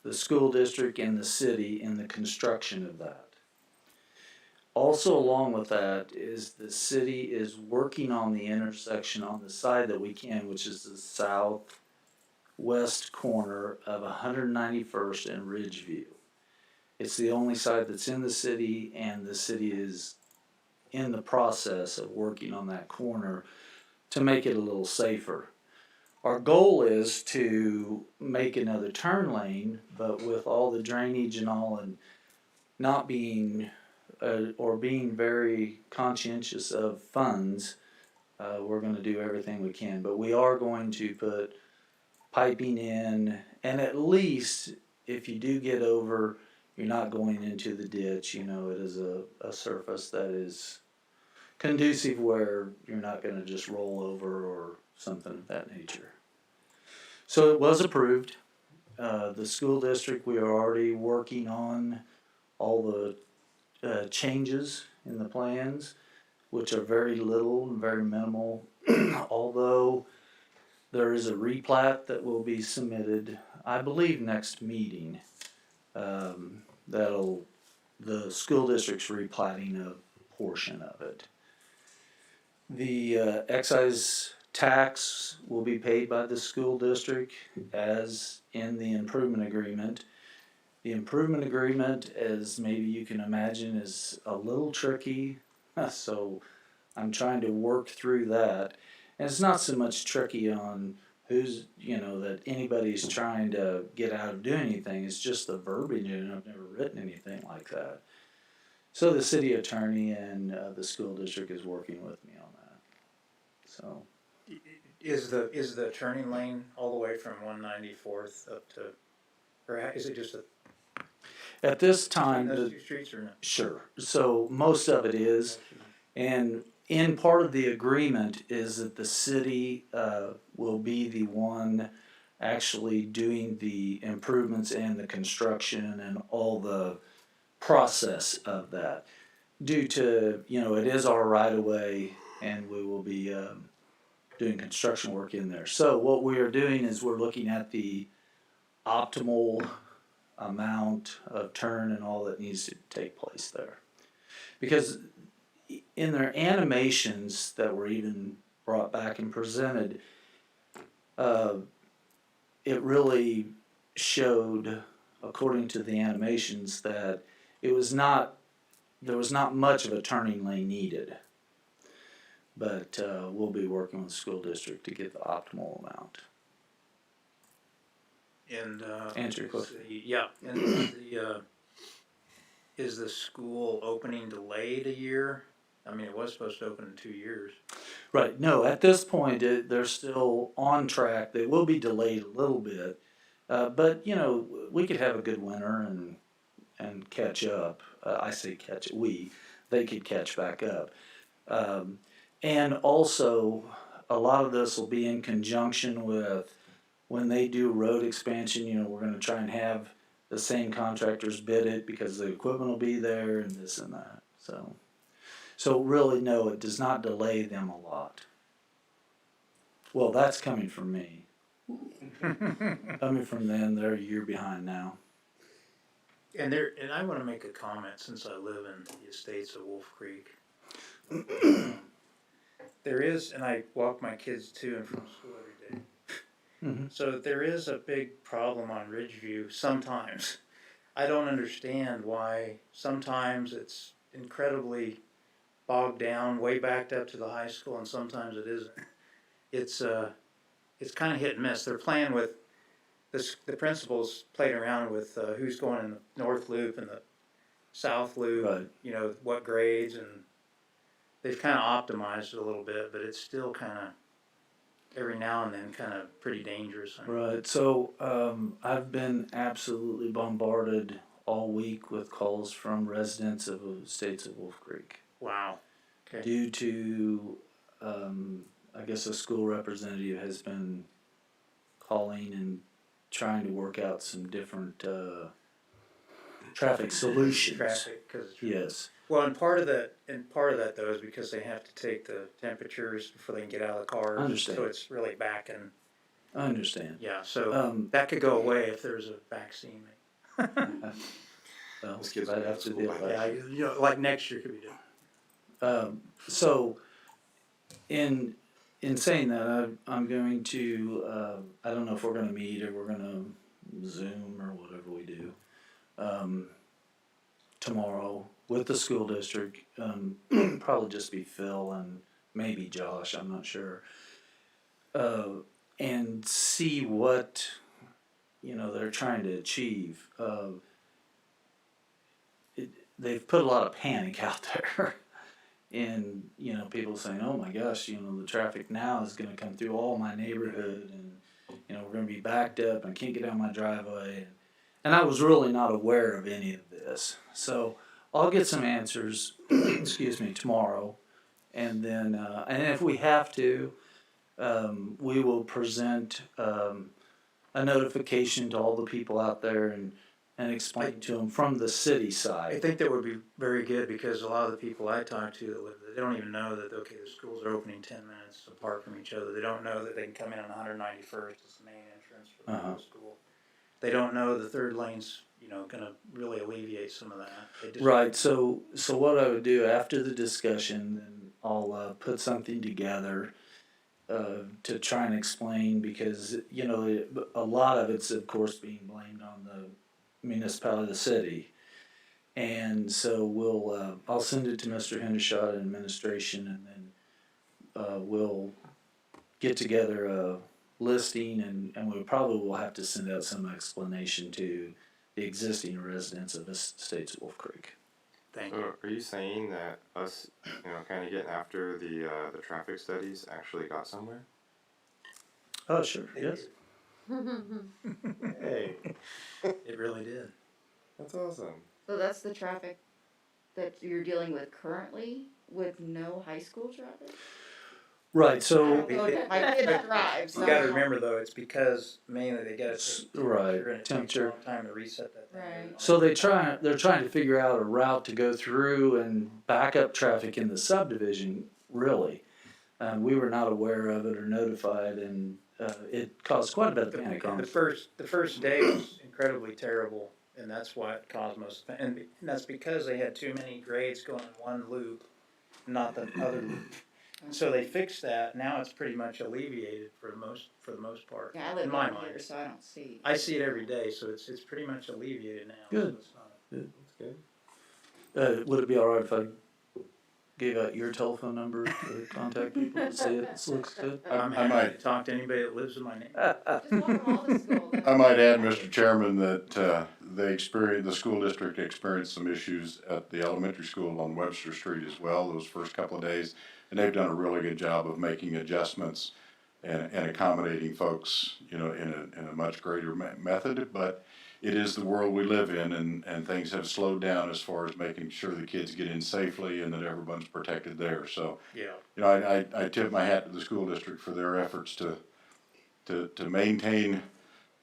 A: the school district and the city in the construction of that. Also along with that is the city is working on the intersection on the side that we can, which is the southwest corner of 191st and Ridgeview. It's the only side that's in the city, and the city is in the process of working on that corner to make it a little safer. Our goal is to make another turn lane, but with all the drainage and all, and not being or being very conscientious of funds, we're going to do everything we can. But we are going to put piping in, and at least if you do get over you're not going into the ditch, you know, it is a surface that is conducive where you're not gonna just roll over or something of that nature. So it was approved. The school district, we are already working on all the changes in the plans, which are very little and very minimal. Although there is a replat that will be submitted, I believe next meeting. The school district's replatting a portion of it. The excise tax will be paid by the school district as in the improvement agreement. The improvement agreement, as maybe you can imagine, is a little tricky, so I'm trying to work through that. And it's not so much tricky on who's, you know, that anybody's trying to get out of doing anything, it's just the verbiage, and I've never written anything like that. So the city attorney and the school district is working with me on that, so.
B: Is the turning lane all the way from 194th up to, or is it just
A: At this time,
B: those two streets or not?
A: sure, so most of it is, and in part of the agreement is that the city will be the one actually doing the improvements and the construction and all the process of that. Due to, you know, it is our right of way and we will be doing construction work in there. So what we are doing is we're looking at the optimal amount of turn and all that needs to take place there. Because in their animations that were even brought back and presented, it really showed, according to the animations, that there was not much of a turning lane needed. But we'll be working with the school district to get the optimal amount.
B: And
A: Answer your question.
B: Yeah, and is the school opening delayed a year? I mean, it was supposed to open in 2 years.
A: Right, no, at this point, they're still on track. They will be delayed a little bit. But, you know, we could have a good winter and catch up. I say they could catch back up. And also, a lot of this will be in conjunction with when they do road expansion, you know, we're gonna try and have the same contractors bid it because the equipment will be there and this and that, so really, no, it does not delay them a lot. Well, that's coming from me. Coming from them, they're a year behind now.
B: And I want to make a comment since I live in the estates of Wolf Creek. There is, and I walk my kids to and from school every day.
A: Mm-hmm.
B: So there is a big problem on Ridgeview sometimes. I don't understand why sometimes it's incredibly bogged down, way backed up to the high school, and sometimes it isn't. It's kind of hit and miss. They're playing with the principals played around with who's going in the North Loop and the South Loop.
A: Right.
B: You know what grades, and they've kind of optimized it a little bit, but it's still kind of every now and then kind of pretty dangerous.
A: Right, so I've been absolutely bombarded all week with calls from residents of the estates of Wolf Creek.
B: Wow. Okay.
A: Due to, I guess a school representative has been calling and trying to work out some different traffic solutions.
B: Traffic, because
A: Yes.
B: well, and part of that though is because they have to take the temperatures before they can get out of the cars.
A: Understand.
B: So it's really backing.
A: I understand.
B: Yeah. So that could go away if there's a vaccine.
A: Well,
E: Those kids
A: right
E: will go to
A: after
E: school
A: the
E: by
A: election.
B: Yeah, you know, like next year could be different.
A: So, in saying that, I'm going to, I don't know if we're gonna meet or we're gonna Zoom or whatever we do, tomorrow with the school district, probably just be Phil and maybe Josh, I'm not sure. And see what, you know, they're trying to achieve. They've put a lot of panic out there. And, you know, people saying, oh my gosh, you know, the traffic now is gonna come through all my neighborhood and, you know, we're gonna be backed up and I can't get out my driveway. and I was really not aware of any of this. So I'll get some answers, excuse me, tomorrow. And then, and if we have to, we will present a notification to all the people out there and explain to them from the city
B: I
A: side.
B: think that would be very good, because a lot of the people I talk to that live there, they don't even know that, okay, the schools are opening 10 minutes apart from each other. They don't know that they can come in on 191st as the main entrance for the middle school. They don't know the third lane's, gonna really alleviate some of that. They just-
A: Right, so what I would do after the discussion, then I'll put something together to try and explain, because, a lot of it's of course being blamed on the municipality of the city. And so I'll send it to Mr. Hendershot and administration, and then we'll get together a listing, and we probably will have to send out some explanation to the existing residents of Estates Wolf Creek.
B: Thank you.
E: So are you saying that us, kind of getting after the traffic studies actually got somewhere?
A: Oh, sure, yes.
E: Hey,
B: It really did.
E: that's awesome.
G: So that's the traffic that you're dealing with currently with no high school traffic?
A: Right, so,
G: Okay, my kid drives.
B: You gotta remember though, it's because mainly they gotta
A: S-
B: take
A: right,
B: temperature, and it takes a
A: temperature.
B: long time to reset that thing.
G: Right.
A: so they're trying to figure out a route to go through and back up traffic in the subdivision, really. We were not aware of it or notified, and it caused quite a bit of panic on
B: The
A: us.
B: first day was incredibly terrible, and that's what caused most, and that's because they had too many grades going in one loop, not the other loop. So they fixed that, now it's pretty much alleviated for the most part,
G: Yeah, I live
B: in my
G: down
B: mind.
G: here, so I don't see.
B: I see it every day, so it's pretty much alleviated now. so
A: Good.
B: it's not-
E: That's good.
A: Would it be all right if I gave out your telephone number to contact people to see it looks good?
B: I'm
J: I
B: happy
J: might-
B: to talk to anybody that lives in my neighborhood.
G: Just walk them all to school.
J: I might add, Mr. Chairman, that the school district experienced some issues at the elementary school on Webster Street as well those first couple of days. And they've done a really good job of making adjustments and accommodating folks, in a much greater method. But it is the world we live in, and things have slowed down as far as making sure the kids get in safely and that everyone's protected there. So,
B: Yeah.
J: I tip my hat to the school district for their efforts to maintain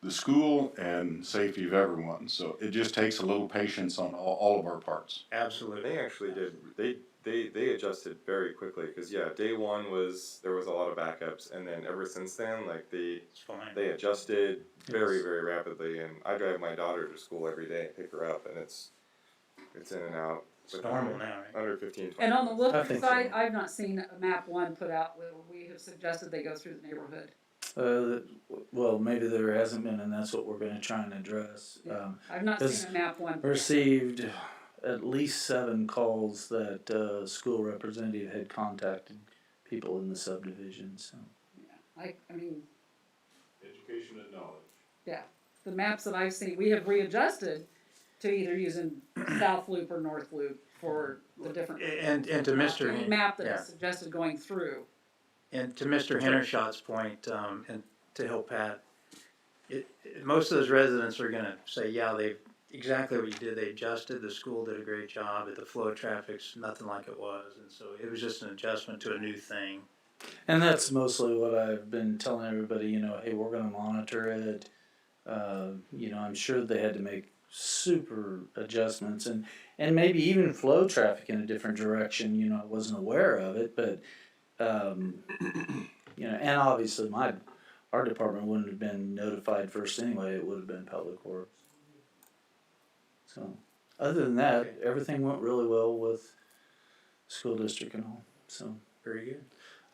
J: the school and safety of everyone. So it just takes a little patience on all of our parts.
B: Absolutely.
E: They actually did. They adjusted very quickly, because day one there was a lot of backups, and then ever since then, like
B: It's fine.
E: they adjusted very, very rapidly. And I drive my daughter to school every day and pick her up, and it's in and out.
B: It's normal now, right?
E: Under 15, 20
I: And on the
E: minutes.
A: I
I: look
A: think
I: side,
A: so.
I: I've not seen a map one put out where we have suggested they go through the neighborhood.
A: Well, maybe there hasn't been, and that's what we're gonna try and address.
I: I've not
A: Because
I: seen a map one.
A: Received at least 7 calls that a school representative had contacted people in the subdivision, so.
I: I mean,
J: Education and knowledge.
I: the maps that I've seen, we have readjusted to either using South Loop or North Loop for the different.
B: And to Mr.
I: Any map that
B: yeah.
I: is suggested going through.
B: And to Mr. Hendershot's point, and to help Pat, most of those residents are gonna say, yeah, exactly what you did, they adjusted, the school did a great job, but the flow of traffic's nothing like it was, and so it was just an adjustment to a new thing.
A: And that's mostly what I've been telling everybody, hey, we're gonna monitor it. I'm sure they had to make super adjustments and maybe even flow traffic in a different direction, I wasn't aware of it, but, and obviously our department wouldn't have been notified first anyway, it would have been Public Works. So, other than that, everything went really well with school district and all, so.
B: Very good.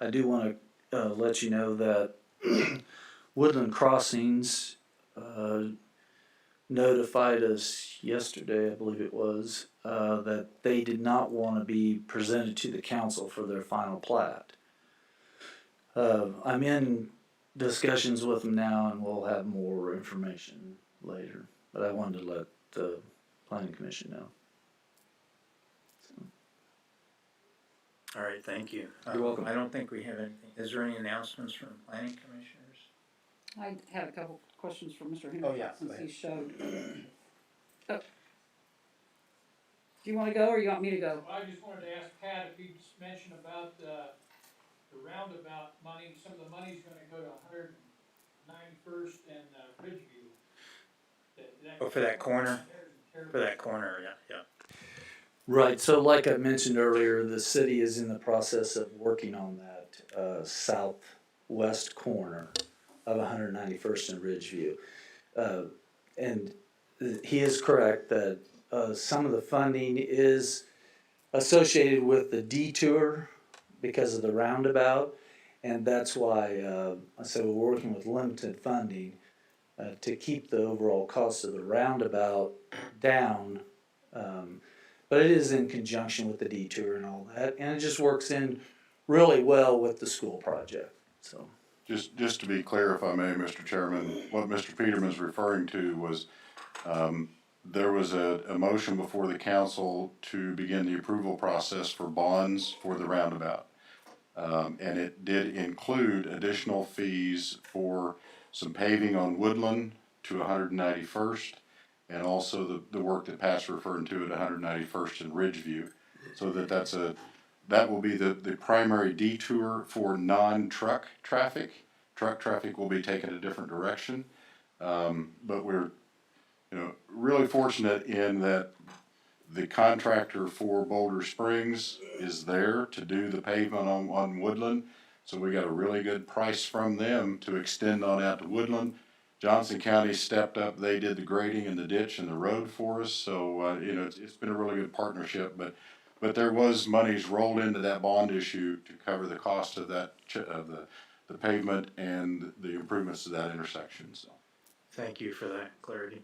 A: I do want to let you know that Woodland Crossings notified us yesterday, I believe it was, that they did not want to be presented to the council for their final plat. I'm in discussions with them now, and we'll have more information later. But I wanted to let the planning commission know.
B: All right, thank you.
A: You're welcome.
B: I don't think we have anything. Is there any announcements from planning commissioners?
I: I had a couple questions for Mr.
A: Oh,
I: Henry
A: yeah, go
I: since he
A: ahead.
I: showed. Oh. Do you wanna go or you want me to go?
F: I just wanted to ask Pat if he'd mention about the roundabout money, some of the money's gonna go to 191st and Ridgeview.
B: Oh, for that corner? For that corner, yeah.
A: Right, so like I mentioned earlier, the city is in the process of working on that southwest corner of 191st and Ridgeview. And he is correct that some of the funding is associated with the detour because of the roundabout. And that's why I said we're working with limited funding to keep the overall cost of the roundabout down. But it is in conjunction with the detour and all that, and it just works in really well with the school project, so.
J: Just to be clear, if I may, Mr. Chairman, what Mr. Peterman's referring to was, there was a motion before the council to begin the approval process for bonds for the roundabout. And it did include additional fees for some paving on Woodland to 191st, and also the work that Pat's referring to at 191st and Ridgeview. So that will be the primary detour for non-truck traffic. Truck traffic will be taken a different direction. But we're, really fortunate in that the contractor for Boulder Springs is there to do the pavement on Woodland. So we got a really good price from them to extend on out to Woodland. Johnson County stepped up, they did the grading and the ditch and the road for us. So, it's been a really good partnership, but there was monies rolled into that bond issue to cover the cost of that, of the pavement and the improvements to that intersection, so.
B: Thank you for that clarity.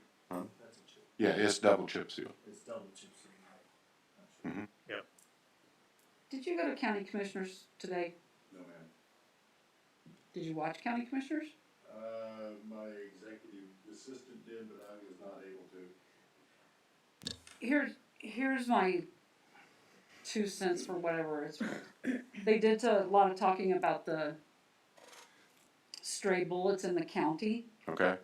J: Yeah, it's double chip seal.
A: It's double chip seal.
I: Did you go to county commissioners today?
J: No, ma'am.
I: Did you watch county commissioners?
J: My executive assistant did, but I was not able to.
I: Here's my 2 cents for whatever it's worth. They did a lot of talking about the stray bullets in the county.
J: Okay.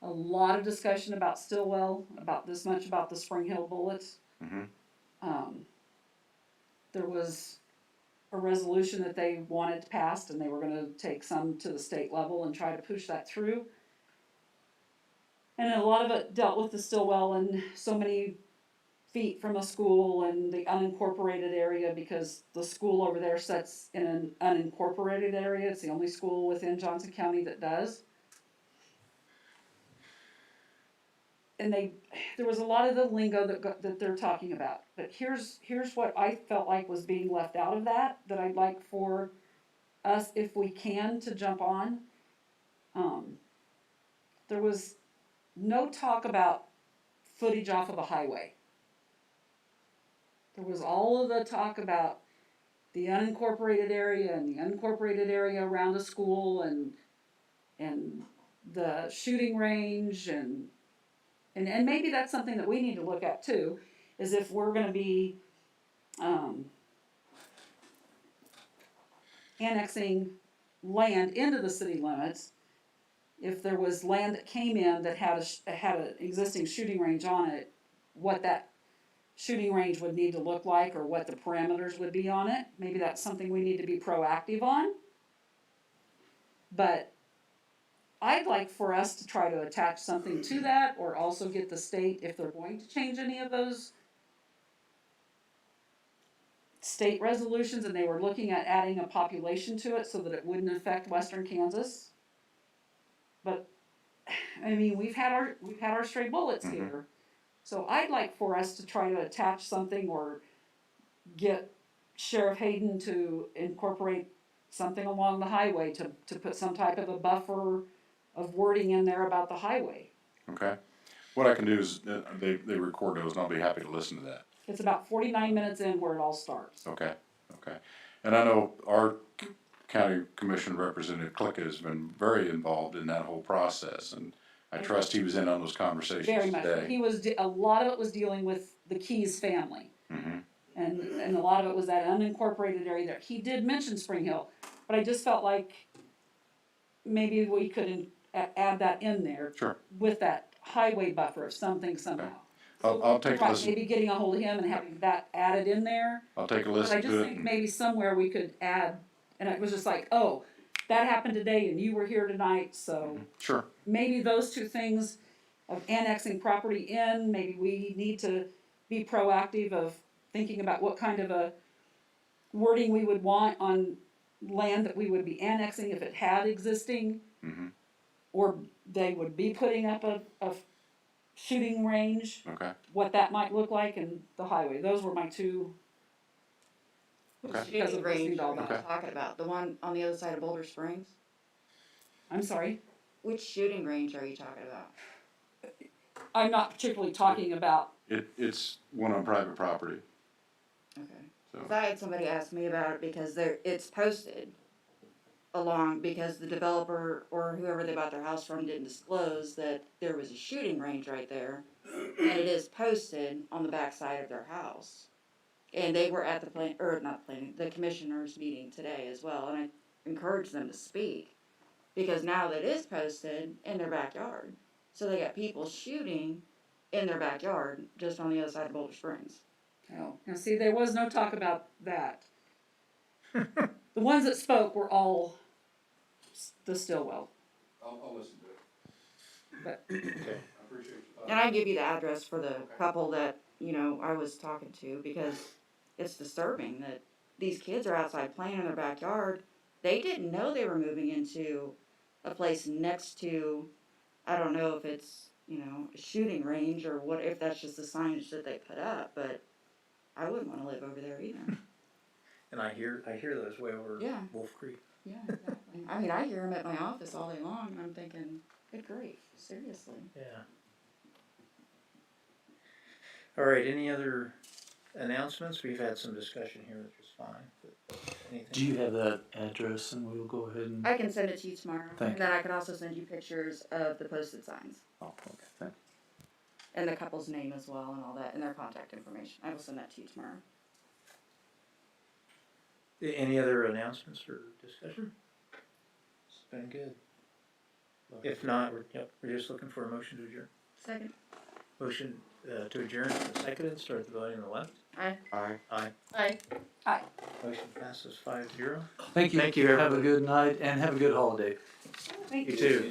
I: A lot of discussion about Stillwell, about this much about the Spring Hill bullets. There was a resolution that they wanted passed, and they were gonna take some to the state level and try to push that through. And a lot of it dealt with the Stillwell and so many feet from a school and the unincorporated area, because the school over there sits in an unincorporated area. It's the only school within Johnson County that does. And there was a lot of the lingo that they're talking about. But here's what I felt like was being left out of that I'd like for us, if we can, to jump on. There was no talk about footage off of a highway. There was all of the talk about the unincorporated area and the unincorporated area around the school and the shooting range and maybe that's something that we need to look at too, is if we're gonna be annexing land into the city limits, if there was land that came in that had an existing shooting range on it, what that shooting range would need to look like or what the parameters would be on it. Maybe that's something we need to be proactive on. But I'd like for us to try to attach something to that, or also get the state, if they're going to change any of those state resolutions, and they were looking at adding a population to it so that it wouldn't affect western Kansas. But, I mean, we've had our stray bullets here. So I'd like for us to try to attach something or get Sheriff Hayden to incorporate something along the highway to put some type of a buffer of wording in there about the highway.
J: Okay. What I can do is, they record those and I'll be happy to listen to that.
I: It's about 49 minutes in where it all starts.
J: Okay. And I know our county commission representative Click has been very involved in that whole process, and I trust he was in on those conversations
I: Very much.
J: today.
I: He was, a lot of it was dealing with the Keys family. And a lot of it was that unincorporated area there. He did mention Spring Hill, but I just felt like maybe we could add that in there.
J: Sure.
I: With that highway buffer of something somehow.
J: I'll take a
I: Right,
J: listen.
I: maybe getting a hold of him and having that added in there.
J: I'll take a
I: But I
J: listen
I: just
J: to it.
I: think
J: and-
I: maybe somewhere we could add, and it was just like, oh, that happened today and you were here tonight, so
J: Sure.
I: maybe those two things of annexing property in, maybe we need to be proactive of thinking about what kind of a wording we would want on land that we would be annexing if it had existing,
J: Mhm.
I: or they would be putting up a shooting range,
J: Okay.
I: what that might look like, and the highway. Those were my two.
G: Which
J: Okay.
I: Because
G: shooting
I: of listening
G: range
I: to all
G: are you
J: that.
G: talking about? The one on the other side of Boulder Springs?
I: I'm sorry,
G: Which shooting range are you talking about?
I: I'm not particularly talking about,
J: It's one on private property,
G: Okay.
J: so.
G: 'Cause I had somebody ask me about it because it's posted along, because the developer or whoever they bought their house from didn't disclose that there was a shooting range right there. And it is posted on the back side of their house. And they were at the commissioners meeting today as well, and I encouraged them to speak. Because now that is posted in their backyard. So they got people shooting in their backyard, just on the other side of Boulder Springs.
I: now see, there was no talk about that. The ones that spoke were all the Stillwell.
J: I'll listen to it.
I: But-
J: Okay. I appreciate your thoughts.
G: And I give you the address for the couple that, I was talking to, because it's disturbing that these kids are outside playing in their backyard. They didn't know they were moving into a place next to, I don't know if it's, a shooting range or what, if that's just the signage that they put up, but I wouldn't wanna live over there either.
A: And I hear those way over
G: Yeah.
A: Wolf Creek.
G: Yeah, exactly. I mean, I hear them at my office all day long, and I'm thinking, good grief, seriously.
A: Yeah. All right, any other announcements? We've had some discussion here, which is fine, but anything?
K: Do you have that address and we'll go ahead and,
G: I can send it to you tomorrow,
K: Thank
G: and then I can also send you pictures of the posted signs,
K: oh, okay, thank
G: and the couple's name as well, and all that, and their contact information. I will send that to you tomorrow.
A: Any other announcements or discussion? It's been good. If not, we're just looking for a motion to adjourn.
G: Second.
A: Motion to adjourn, seconded, start the voting on the left.
G: Aye.
E: Aye.
A: Aye.
G: Aye.
A: Motion passes 5-0.
K: Thank you.
A: Thank you,
K: Have a
A: everybody.
K: good night and have a good holiday.
I: Thank
A: You too.